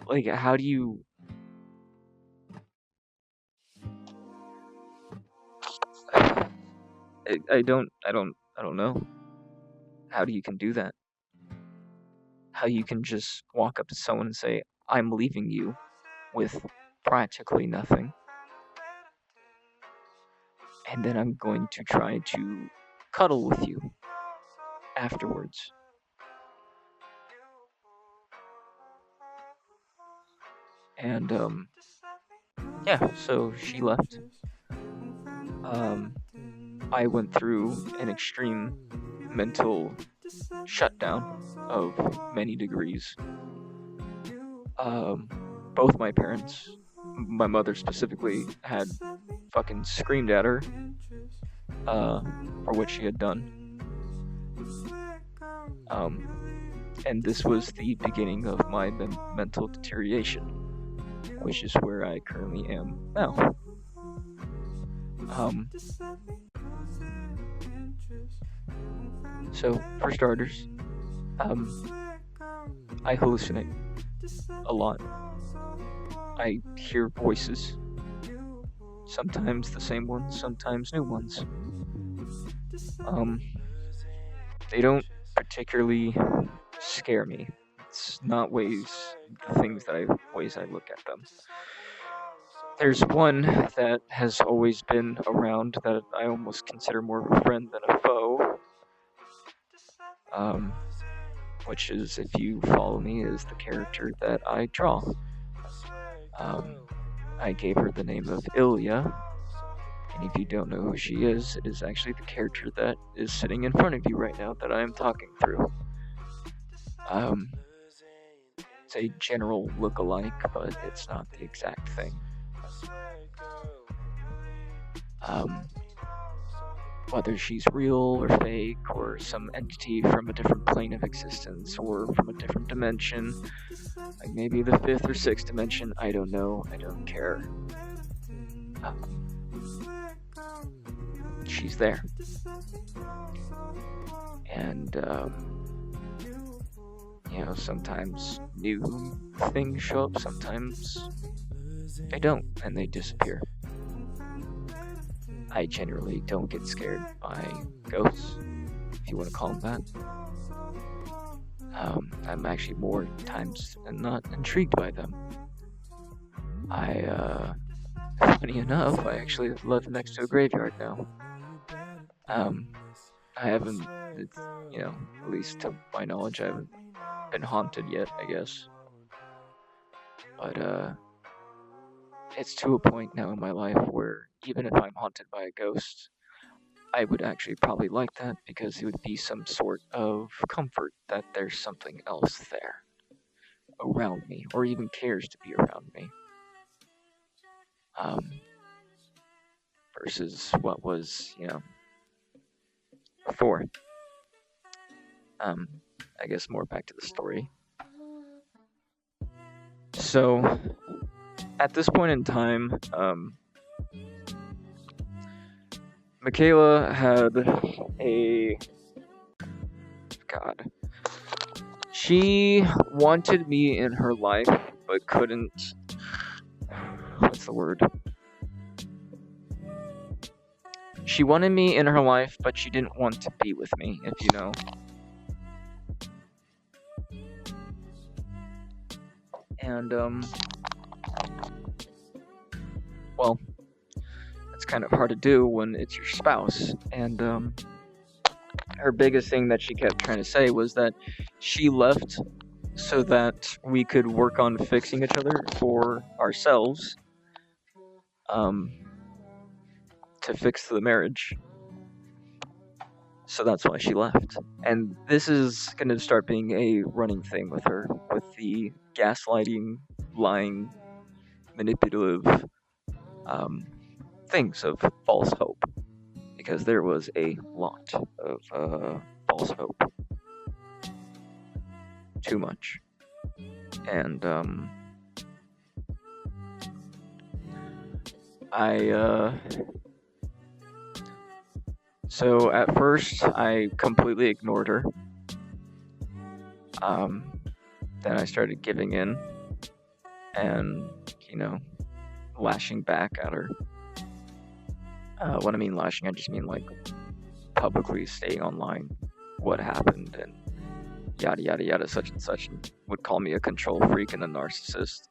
like, how do you? I don't know how you can do that. How you can just walk up to someone and say, "I'm leaving you," with practically nothing, and then I'm going to try to cuddle with you afterwards. And yeah, so she left. I went through an extreme mental shutdown of many degrees. Both my parents, my mother specifically, had fucking screamed at her for what she had done. And this was the beginning of my mental deterioration, which is where I currently am now. So, for starters, I hallucinate a lot. I hear voices, sometimes the same ones, sometimes new ones. They don't particularly scare me. It's not ways I look at them. There's one that has always been around that I almost consider more of a friend than a foe. Which is, if you follow me, is the character that I draw. I gave her the name of Ilya, and if you don't know who she is, it is actually the character that is sitting in front of you right now that I am talking through. It's a general look-alike, but it's not the exact thing. Whether she's real or fake, or some entity from a different plane of existence, or from a different dimension, like maybe the 5th or 6th dimension, I don't know, I don't care. She's there. And, sometimes new things show up, sometimes they don't, and they disappear. I generally don't get scared by ghosts, if you want to call them that. I'm actually more times than not intrigued by them. Funny enough, I actually live next to a graveyard now. I haven't, at least to my knowledge, I haven't been haunted yet, I guess. But, it's to a point now in my life where even if I'm haunted by a ghost, I would actually probably like that, because it would be some sort of comfort that there's something else there around me, or even cares to be around me. versus what was, before. I guess more back to the story. So, at this point in time, Michaela had a God. She wanted me in her life, but couldn't. What's the word? She wanted me in her life, but she didn't want to be with me, if you know. And, well, it's kind of hard to do when it's your spouse. And, her biggest thing that she kept trying to say was that she left so that we could work on fixing each other for ourselves, to fix the marriage. So that's why she left. And this is going to start being a running thing with her, with the gaslighting, lying, manipulative things of false hope. Because there was a lot of false hope. Too much. And so at first I completely ignored her. Then I started giving in and, lashing back at her. When I mean lashing, I just mean like publicly stating online what happened and yada yada yada, such and such, and would call me a control freak and a narcissist,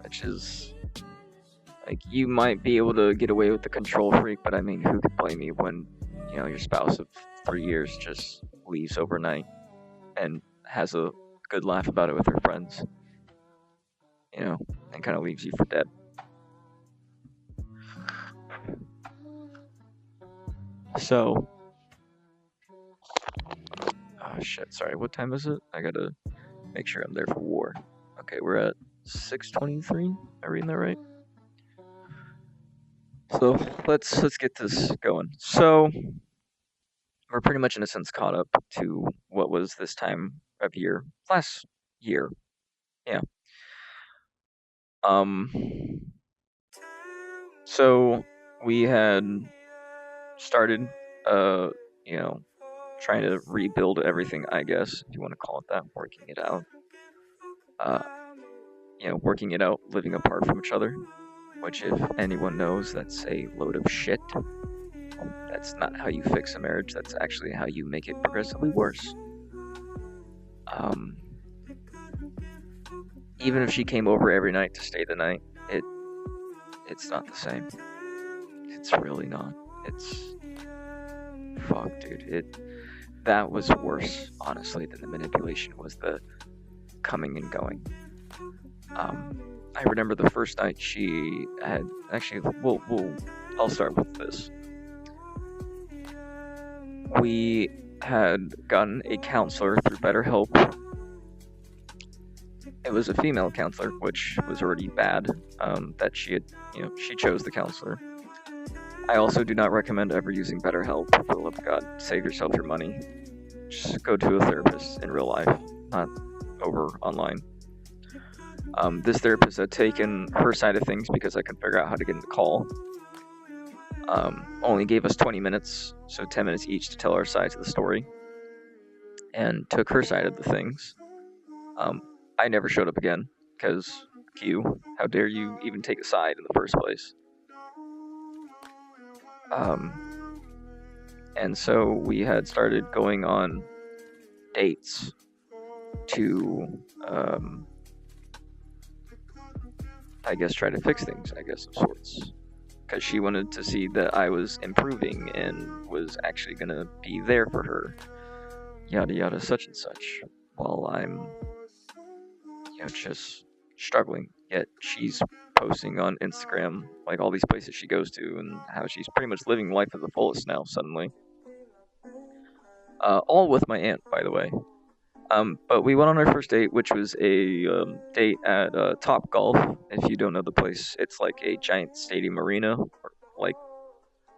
which is like, you might be able to get away with the control freak, but I mean, who could blame you when your spouse of 3 years just leaves overnight and has a good laugh about it with her friends, and kind of leaves you for dead. So, oh shit, sorry, what time is it? I gotta make sure I'm there for war. Okay, we're at 6:23. Am I reading that right? So let's get this going. So we're pretty much in a sense caught up to what was this time of year last year. Yeah. So we had started trying to rebuild everything, I guess, if you want to call it that, working it out. Working it out, living apart from each other, which, if anyone knows, that's a load of shit. That's not how you fix a marriage, that's actually how you make it progressively worse. Even if she came over every night to stay the night, it's not the same. It's really not. It's... fuck, dude. That was worse, honestly, than the manipulation was the coming and going. I remember the first night she had... Actually, I'll start with this. We had gotten a counselor through BetterHelp. It was a female counselor, which was already bad, that she had, she chose the counselor. I also do not recommend ever using BetterHelp. For the love of God, save yourself your money. Just go to a therapist in real life, not over online. This therapist had taken her side of things because I couldn't figure out how to get in the call. Only gave us 20 minutes, so 10 minutes each to tell our sides of the story, and took her side of the things. I never showed up again, because Q, how dare you even take a side in the first place? And so we had started going on dates to, I guess, try to fix things, I guess, of sorts. Because she wanted to see that I was improving and was actually going to be there for her. Yada yada, such and such. While I'm, just struggling. Yet she's posting on Instagram, like, all these places she goes to and how she's pretty much living life to the fullest now, suddenly. All with my aunt, by the way. But we went on our first date, which was a date at Top Golf. If you don't know the place, it's like a giant stadium arena, like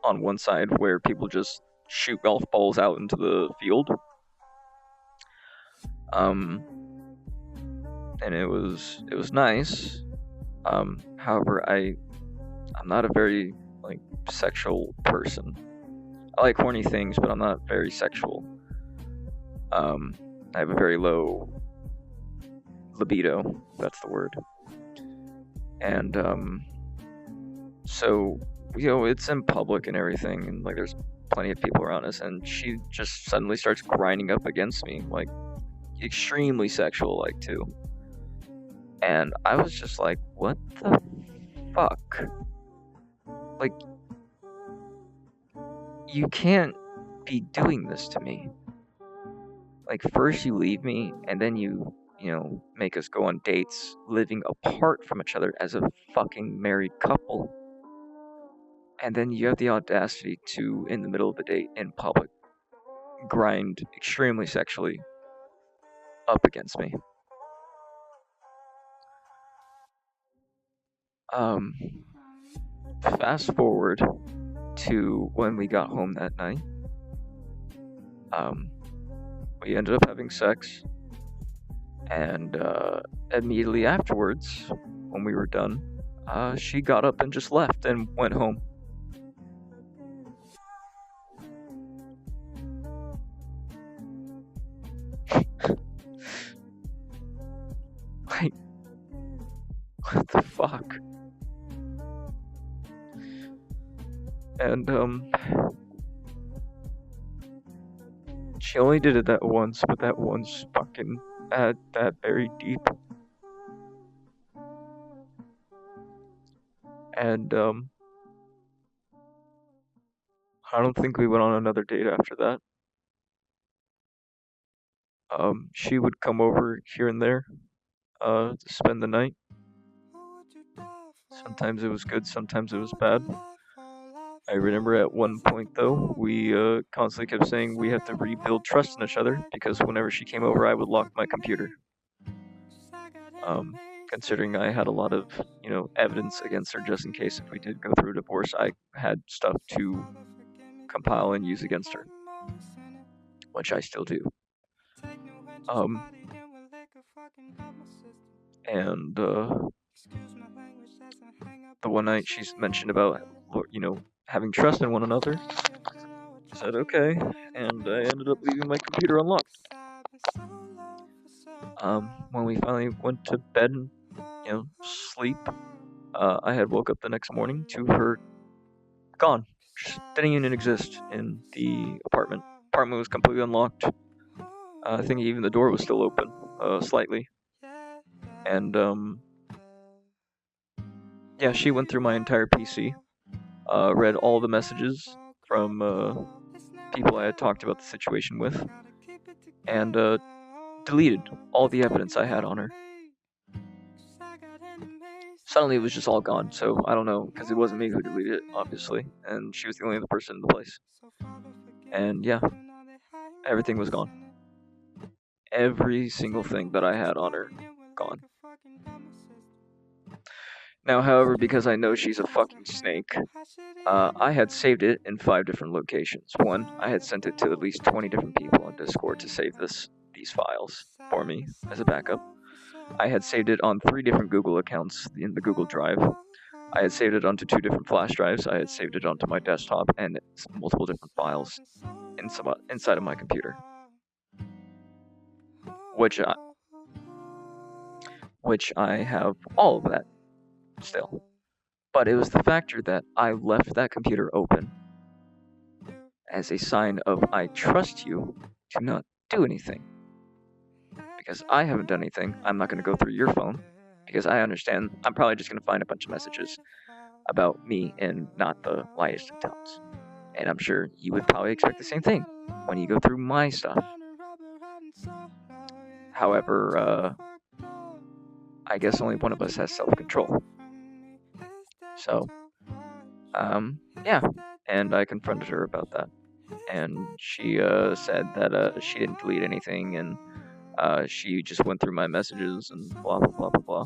on one side where people just shoot golf balls out into the field. And it was nice. However, I'm not a very like sexual person. I like horny things, but I'm not very sexual. I have a very low libido, if that's the word. And so it's in public and everything, and like there's plenty of people around us, and she just suddenly starts grinding up against me, like extremely sexual, like too. And I was just like, what the fuck? Like, you can't be doing this to me. Like, first you leave me, and then you make us go on dates, living apart from each other as a fucking married couple. And then you have the audacity to, in the middle of the date, in public, grind extremely sexually up against me. Fast forward to when we got home that night. We ended up having sex, and immediately afterwards, when we were done, she got up and just left and went home. Like, what the fuck? And she only did it that once, but that once fucking had that very deep. And I don't think we went on another date after that. She would come over here and there to spend the night. Sometimes it was good, sometimes it was bad. I remember at one point, though, we constantly kept saying we have to rebuild trust in each other, because whenever she came over, I would lock my computer. Considering I had a lot of, evidence against her, just in case if we did go through a divorce, I had stuff to compile and use against her, which I still do. And the one night she's mentioned about, having trust in one another, I said okay, and I ended up leaving my computer unlocked. When we finally went to bed and, sleep, I had woke up the next morning to her gone. Just didn't even exist in the apartment. Apartment was completely unlocked. I think even the door was still open, slightly. And yeah, she went through my entire PC, read all the messages from people I had talked about the situation with, and deleted all the evidence I had on her. Suddenly it was just all gone, so I don't know, because it wasn't me who deleted it, obviously, and she was the only other person in the place. And yeah, everything was gone. Every single thing that I had on her, gone. Now, however, because I know she's a fucking snake, I had saved it in 5 different locations. One, I had sent it to at least 20 different people on Discord to save these files for me as a backup. I had saved it on 3 different Google accounts in the Google Drive. I had saved it onto 2 different flash drives. I had saved it onto my desktop, and multiple different files inside of my computer, which I have all of that still. But it was the factor that I left that computer open as a sign of I trust you to not do anything. Because I haven't done anything, I'm not going to go through your phone, because I understand I'm probably just going to find a bunch of messages about me in not the lightest of tones. And I'm sure you would probably expect the same thing when you go through my stuff. However, I guess only one of us has self-control. So, yeah, and I confronted her about that. And she said that she didn't delete anything, and she just went through my messages and blah, blah, blah, blah,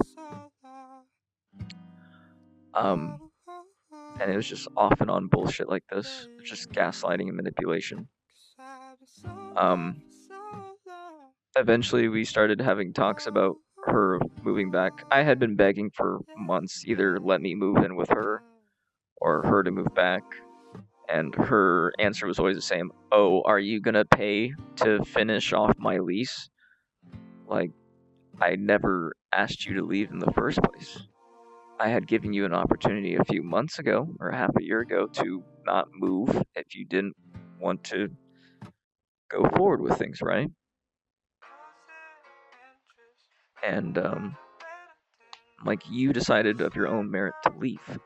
blah. and it was just off and on bullshit like this, just gaslighting and manipulation. Um, Eventually we started having talks about her moving back. I had been begging for months, either let me move in with her or her to move back. And her answer was always the same. Oh, are you gonna pay to finish off my lease? Like, I never asked you to leave in the first place. I had given you an opportunity a few months ago, or half a year ago, to not move if you didn't want to go forward with things, right? And, like, you decided of your own merit to leave,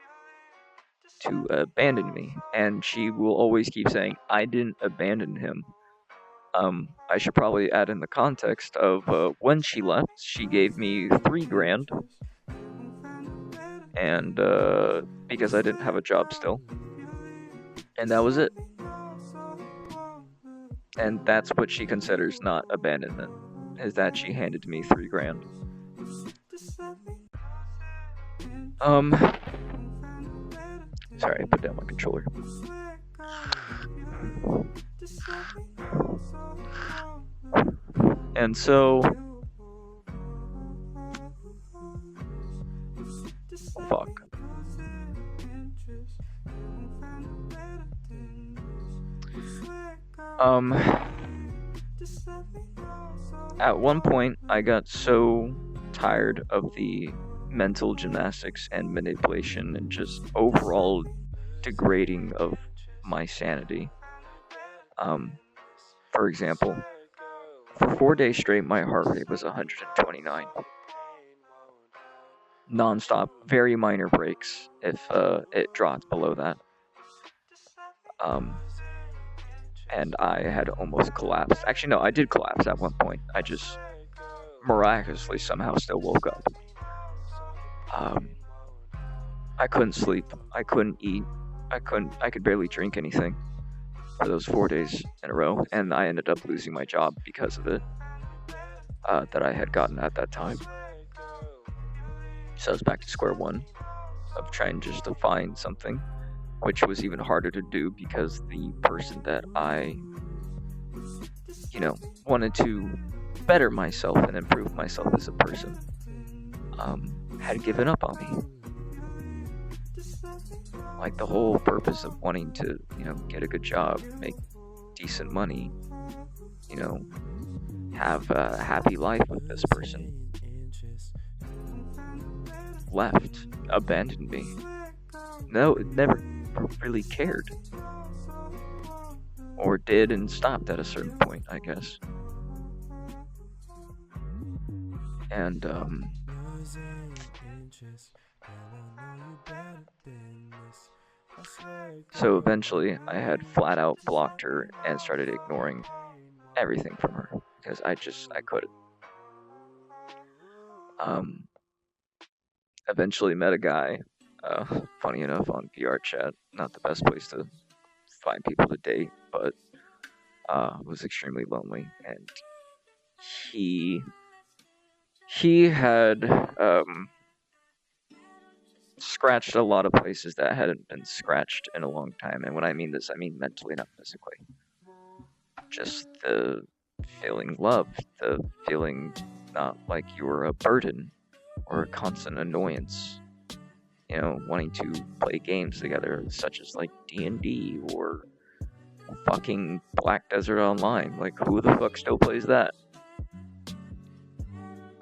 to abandon me. And she will always keep saying, I didn't abandon him. I should probably add in the context of when she left, she gave me $3,000, and because I didn't have a job still, and that was it. And that's what she considers not abandonment, is that she handed me $3,000. Sorry, I put down my controller. And so, fuck. At one point, I got so tired of the mental gymnastics and manipulation and just overall degrading of my sanity. For example, for 4 days straight, my heart rate was 129. Non-stop, very minor breaks if it dropped below that. And I had almost collapsed. Actually, no, I did collapse at one point. I just miraculously somehow still woke up. I couldn't sleep. I couldn't eat. I could barely drink anything for those 4 days in a row, and I ended up losing my job because of it, that I had gotten at that time. So I was back to square one of trying just to find something, which was even harder to do because the person that I, wanted to better myself and improve myself as a person, had given up on me. Like, the whole purpose of wanting to, get a good job, make decent money, have a happy life with this person, left, abandoned me. No, it never really cared. Or did and stopped at a certain point, I guess. And, so eventually I had flat out blocked her and started ignoring everything from her because I couldn't. Eventually met a guy, funny enough, on VR chat. Not the best place to find people to date, but was extremely lonely, and he had scratched a lot of places that hadn't been scratched in a long time. And when I mean this, I mean mentally, not physically. Just the feeling loved, the feeling not like you were a burden or a constant annoyance. Wanting to play games together, such as like D&D or fucking Black Desert Online. Like, who the fuck still plays that?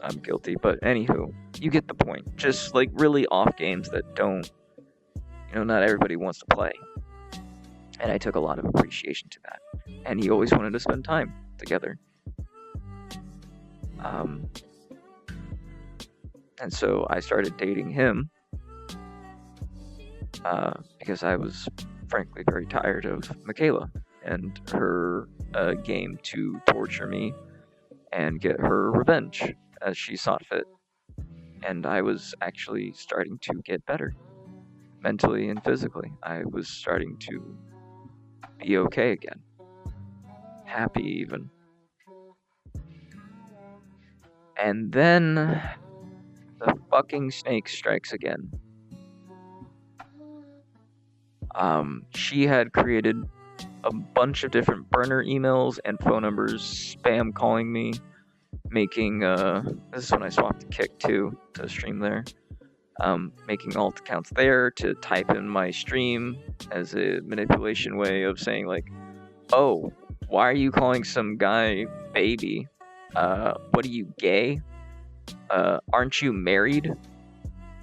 I'm guilty, but anywho, you get the point. Just like really off games that don't, not everybody wants to play. And I took a lot of appreciation to that. And he always wanted to spend time together. And so I started dating him because I was frankly very tired of Michaela and her game to torture me and get her revenge as she saw fit. And I was actually starting to get better, mentally and physically. I was starting to be okay again. Happy, even. And then the fucking snake strikes again. She had created a bunch of different burner emails and phone numbers, spam calling me, making this is when I swapped to Kick too to stream there. Making alt accounts there to type in my stream as a manipulation way of saying like, oh, why are you calling some guy baby? What are you, gay? Aren't you married?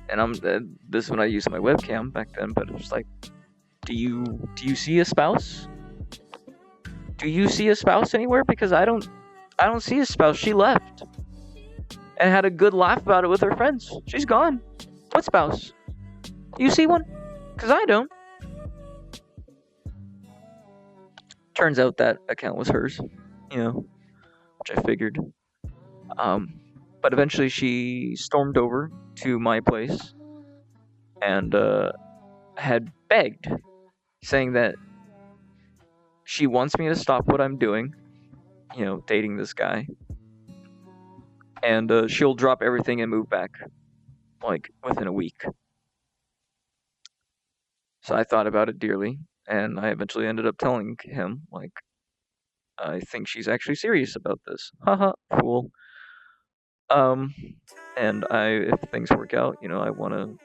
And this is when I used my webcam back then, but it was like, do you see a spouse? Do you see a spouse anywhere? Because I don't see a spouse. She left and had a good laugh about it with her friends. She's gone. What spouse? You see one? Because I don't. Turns out that account was hers, which I figured. But eventually she stormed over to my place and had begged, saying that she wants me to stop what I'm doing, dating this guy, and she'll drop everything and move back, like, within a week. So I thought about it dearly, and I eventually ended up telling him, like, I think she's actually serious about this. Haha, fool. And if things work out, I want to,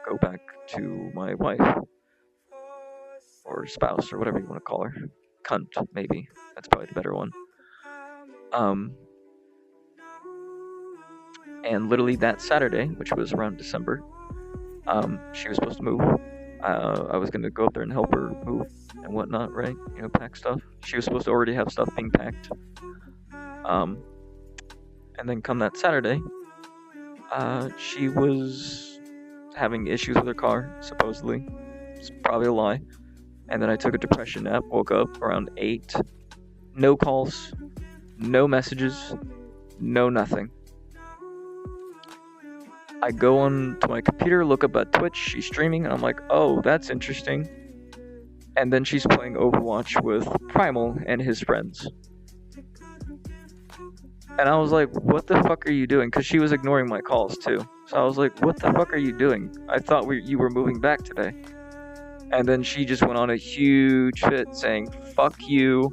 go back to my wife or spouse or whatever you want to call her. Cunt, maybe. That's probably the better one. And literally that Saturday, which was around December, she was supposed to move. I was going to go up there and help her move and whatnot, right? Pack stuff. She was supposed to already have stuff being packed. And then come that Saturday, she was having issues with her car, supposedly. It's probably a lie. And then I took a depression nap, woke up around 8. No calls, no messages, no nothing. I go on to my computer, look up at Twitch, she's streaming, and I'm like, oh, that's interesting. And then she's playing Overwatch with Primal and his friends. And I was like, what the fuck are you doing? Because she was ignoring my calls too. So I was like, what the fuck are you doing? I thought you were moving back today. And then she just went on a huge fit saying, fuck you.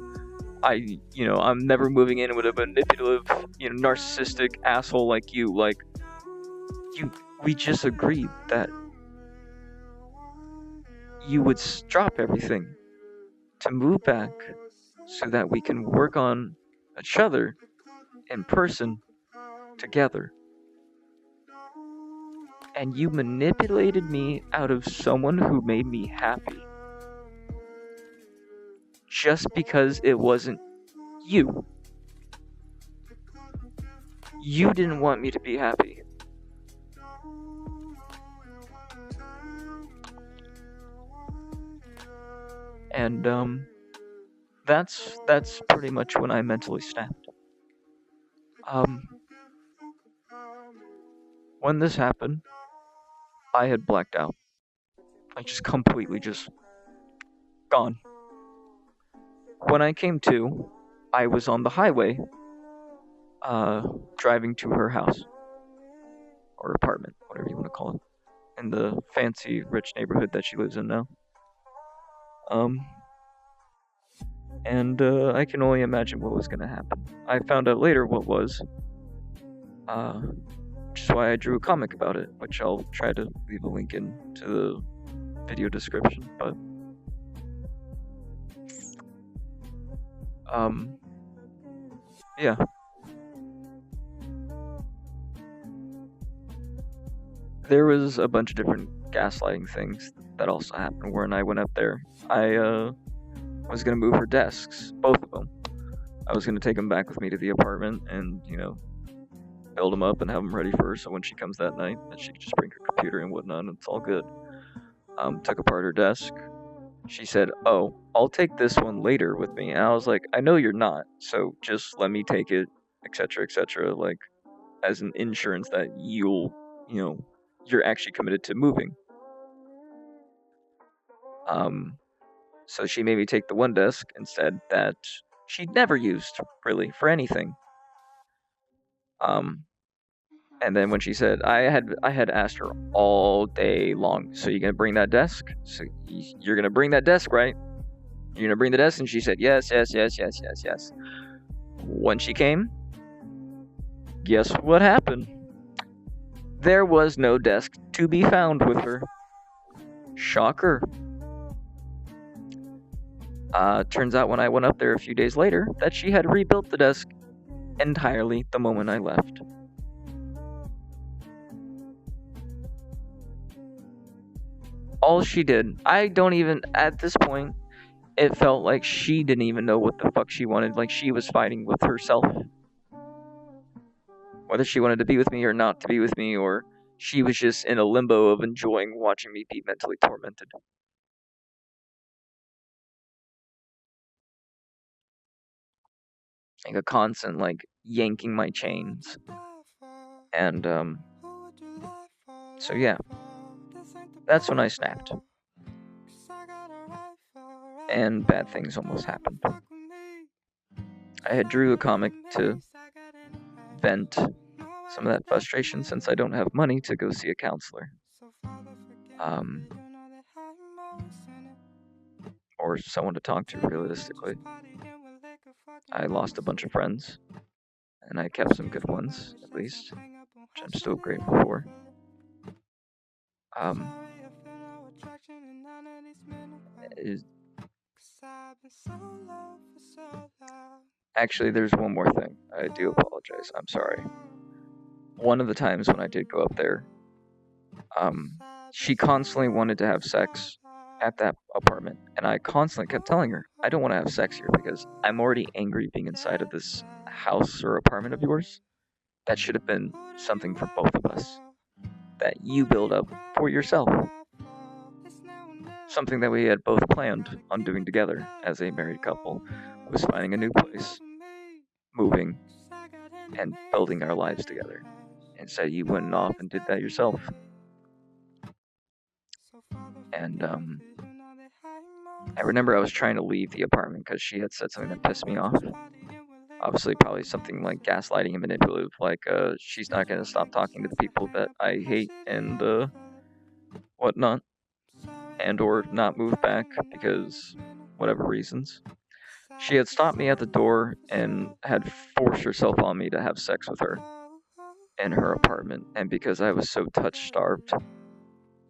I'm never moving in with a manipulative, narcissistic asshole like you. Like, we just agreed that you would drop everything to move back so that we can work on each other in person together. And you manipulated me out of someone who made me happy just because it wasn't you. You didn't want me to be happy. And that's pretty much when I mentally snapped. When this happened, I had blacked out. Like, just completely just gone. When I came to, I was on the highway, driving to her house. Or apartment, whatever you want to call it. In the fancy, rich neighborhood that she lives in now. And I can only imagine what was going to happen. I found out later what was, which is why I drew a comic about it, which I'll try to leave a link into the video description, but yeah. There was a bunch of different gaslighting things that also happened when I went up there. I was going to move her desks, both of them. I was going to take them back with me to the apartment and, build them up and have them ready for her so when she comes that night, that she could just bring her computer and whatnot, and it's all good. Took apart her desk. She said, oh, I'll take this one later with me. And I was like, I know you're not, so just let me take it, etc., like, as an insurance that you're actually committed to moving. So she made me take the one desk instead that she'd never used, really, for anything. And then when she said, I had asked her all day long, so you're gonna bring that desk? So you're gonna bring that desk, right? You're gonna bring the desk? And she said, yes. When she came, guess what happened? There was no desk to be found with her. Shocker. Turns out when I went up there a few days later that she had rebuilt the desk entirely the moment I left. All she did, I don't even, at this point, it felt like she didn't even know what the fuck she wanted. Like she was fighting with herself. Whether she wanted to be with me or not to be with me, or she was just in a limbo of enjoying watching me be mentally tormented. Like a constant, like, yanking my chains. And, so yeah. That's when I snapped. And bad things almost happened. I had drew a comic to vent some of that frustration since I don't have money to go see a counselor. Or someone to talk to, realistically. I lost a bunch of friends, and I kept some good ones, at least, which I'm still grateful for. Actually, there's one more thing. I do apologize. I'm sorry. One of the times when I did go up there, she constantly wanted to have sex at that apartment, and I constantly kept telling her, I don't want to have sex here because I'm already angry being inside of this house or apartment of yours. That should have been something for both of us that you build up for yourself. Something that we had both planned on doing together as a married couple was finding a new place, moving, and building our lives together. Instead, you went off and did that yourself. And I remember I was trying to leave the apartment because she had said something that pissed me off. Obviously, probably something like gaslighting and manipulative, like she's not going to stop talking to the people that I hate and whatnot, and or not move back because whatever reasons. She had stopped me at the door and had forced herself on me to have sex with her in her apartment, and because I was so touch-starved,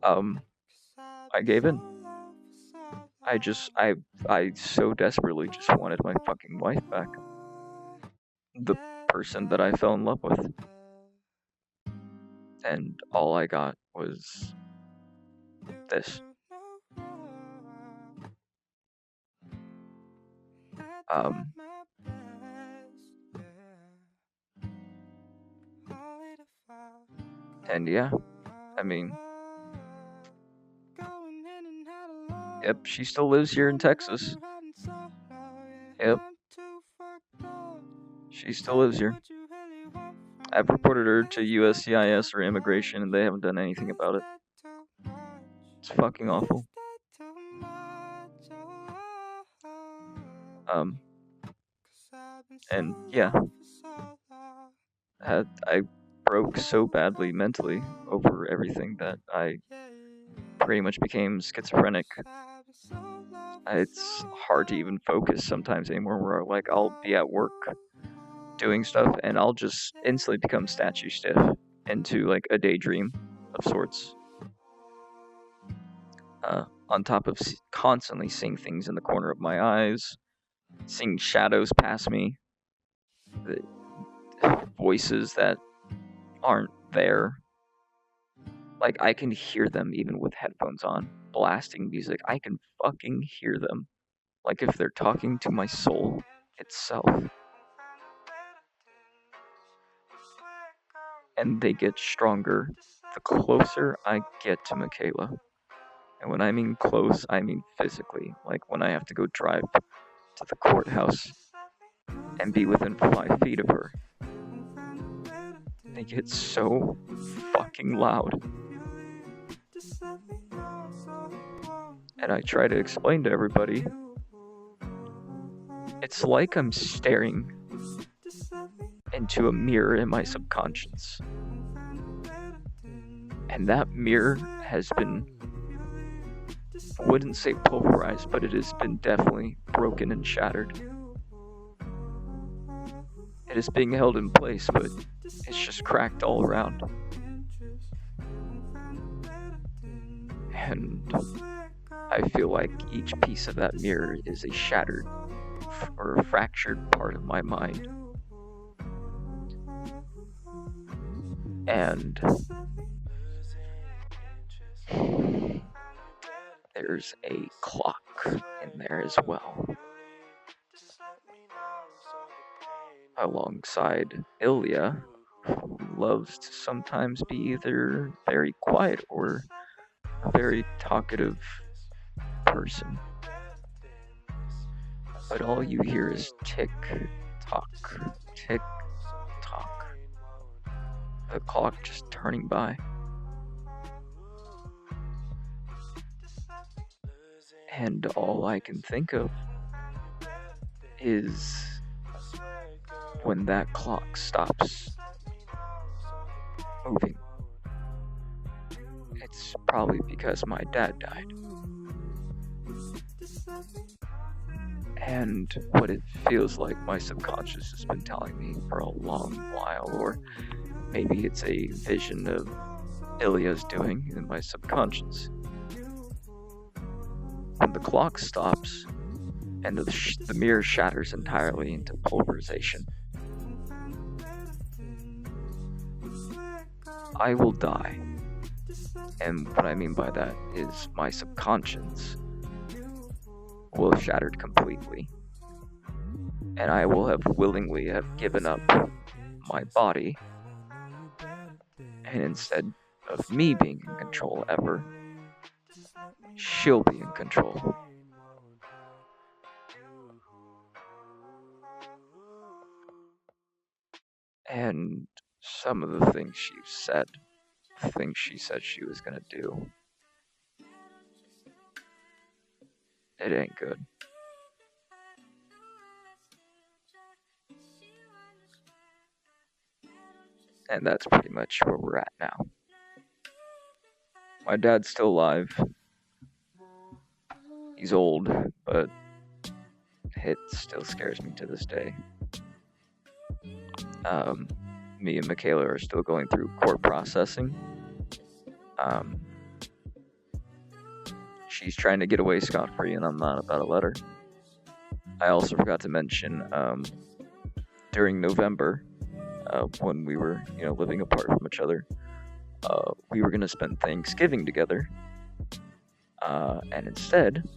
I gave in. I so desperately just wanted my fucking wife back. The person that I fell in love with. And all I got was this. And yeah, I mean, yep, she still lives here in Texas. Yep. She still lives here. I've reported her to USCIS or immigration and they haven't done anything about it. It's fucking awful. And yeah, I broke so badly mentally over everything that I pretty much became schizophrenic. It's hard to even focus sometimes anymore, where like I'll be at work doing stuff and I'll just instantly become statue stiff into like a daydream of sorts. On top of constantly seeing things in the corner of my eyes, seeing shadows pass me, the voices that aren't there. Like, I can hear them even with headphones on, blasting music. I can fucking hear them. Like if they're talking to my soul itself. And they get stronger the closer I get to Michaela. And when I mean close, I mean physically. Like when I have to go drive to the courthouse and be within 5 feet of her. They get so fucking loud. And I try to explain to everybody, it's like I'm staring into a mirror in my subconscious. And that mirror has been, I wouldn't say pulverized, but it has been definitely broken and shattered. It is being held in place, but it's just cracked all around. And I feel like each piece of that mirror is a shattered or a fractured part of my mind. And there's a clock in there as well, alongside Ilya, who loves to sometimes be either very quiet or a very talkative person. But all you hear is tick tock, tick tock. The clock just turning by. And all I can think of is when that clock stops moving. It's probably because my dad died. And what it feels like my subconscious has been telling me for a long while, or maybe it's a vision of Ilya's doing in my subconscious. When the clock stops and the mirror shatters entirely into pulverization, I will die. And what I mean by that is my subconscious will have shattered completely. And I will have willingly have given up my body. And instead of me being in control ever, she'll be in control. And some of the things she said she was gonna do, it ain't good. And that's pretty much where we're at now. My dad's still alive. He's old, but it still scares me to this day. Me and Michaela are still going through court processing. She's trying to get away scot-free, and I'm not about to let her. I also forgot to mention, during November, when we were, living apart from each other, we were gonna spend Thanksgiving together. And instead,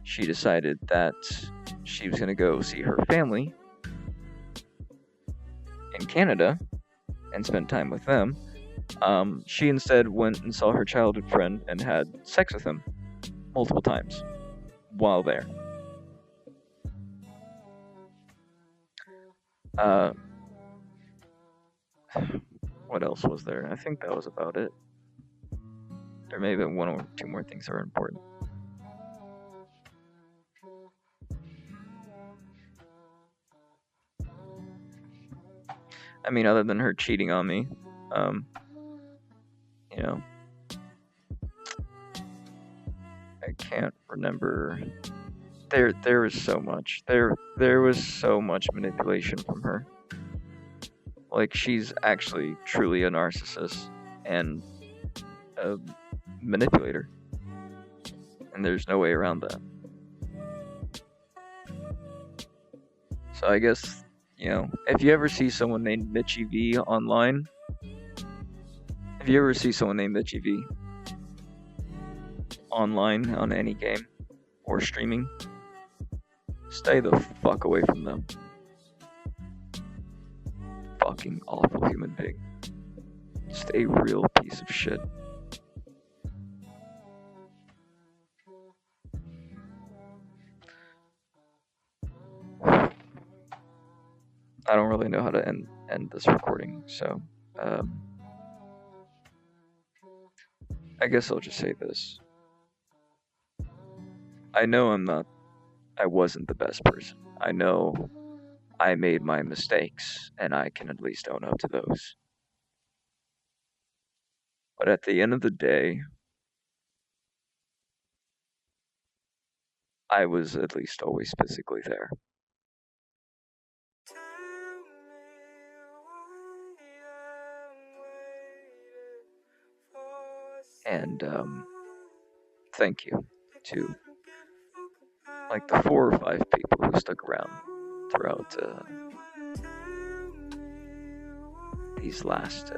she decided that she was gonna go see her family in Canada and spend time with them. She instead went and saw her childhood friend and had sex with him multiple times while there. What else was there? I think that was about it. There may have been one or two more things that were important. I mean, other than her cheating on me, I can't remember. There was so much. There was so much manipulation from her. Like, she's actually truly a narcissist and a manipulator. And there's no way around that. So I guess, if you ever see someone named Mitchie V online, online on any game or streaming, stay the fuck away from them. Fucking awful human being. Just a real piece of shit. I don't really know how to end this recording, so I guess I'll just say this. I know I wasn't the best person. I know I made my mistakes, and I can at least own up to those. But at the end of the day, I was at least always physically there. And thank you to like the 4 or 5 people who stuck around throughout these last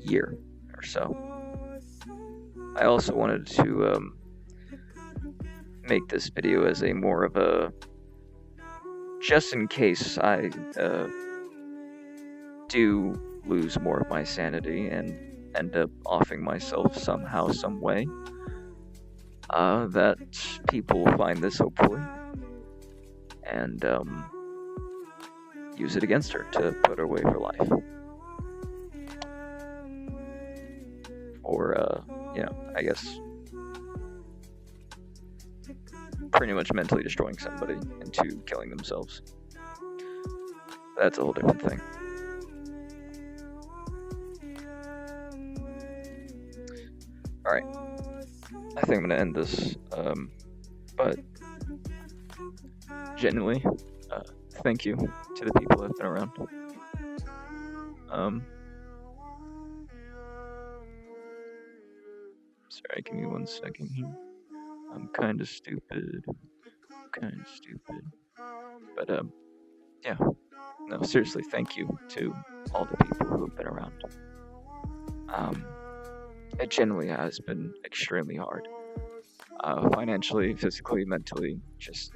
year or so. I also wanted to make this video as a more of a just in case I do lose more of my sanity and end up offing myself somehow, some way, that people will find this hopefully and use it against her to put her away for life. Or, I guess pretty much mentally destroying somebody into killing themselves. That's a whole different thing. Alright, I think I'm gonna end this, but genuinely, thank you to the people that have been around. Sorry, give me 1 second here. I'm kinda stupid. But, yeah. No, seriously, thank you to all the people who have been around. It genuinely has been extremely hard. Financially, physically, mentally, just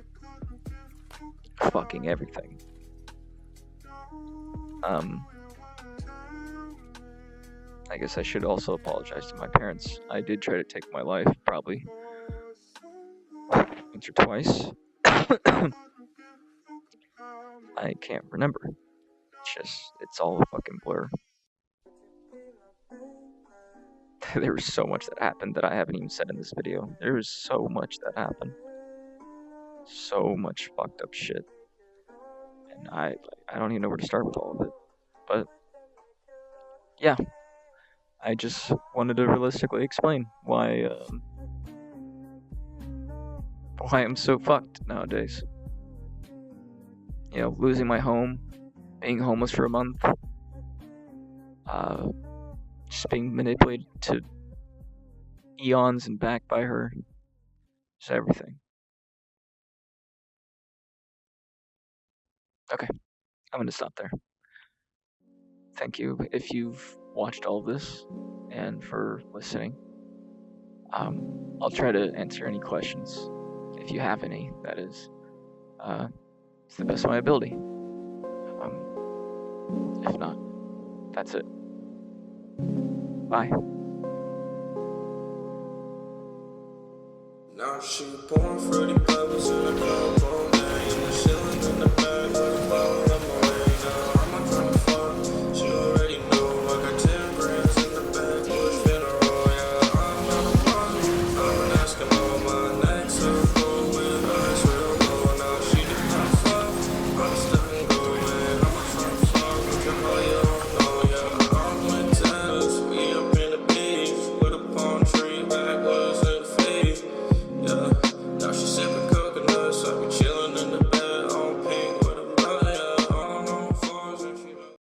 fucking everything. I guess I should also apologize to my parents. I did try to take my life, probably once or twice. I can't remember. It's all a fucking blur. There was so much that happened that I haven't even said in this video. There was so much that happened. So much fucked up shit. And I don't even know where to start with all of it. But, yeah. I just wanted to realistically explain why I'm so fucked nowadays. Losing my home, being homeless for a month, just being manipulated to eons and back by her, just everything. Okay, I'm gonna stop there. Thank you if you've watched all this and for listening. I'll try to answer any questions, if you have any, that is. It's the best of my ability. If not, that's it. Bye. Now she pouring fruity pebbles in a cup.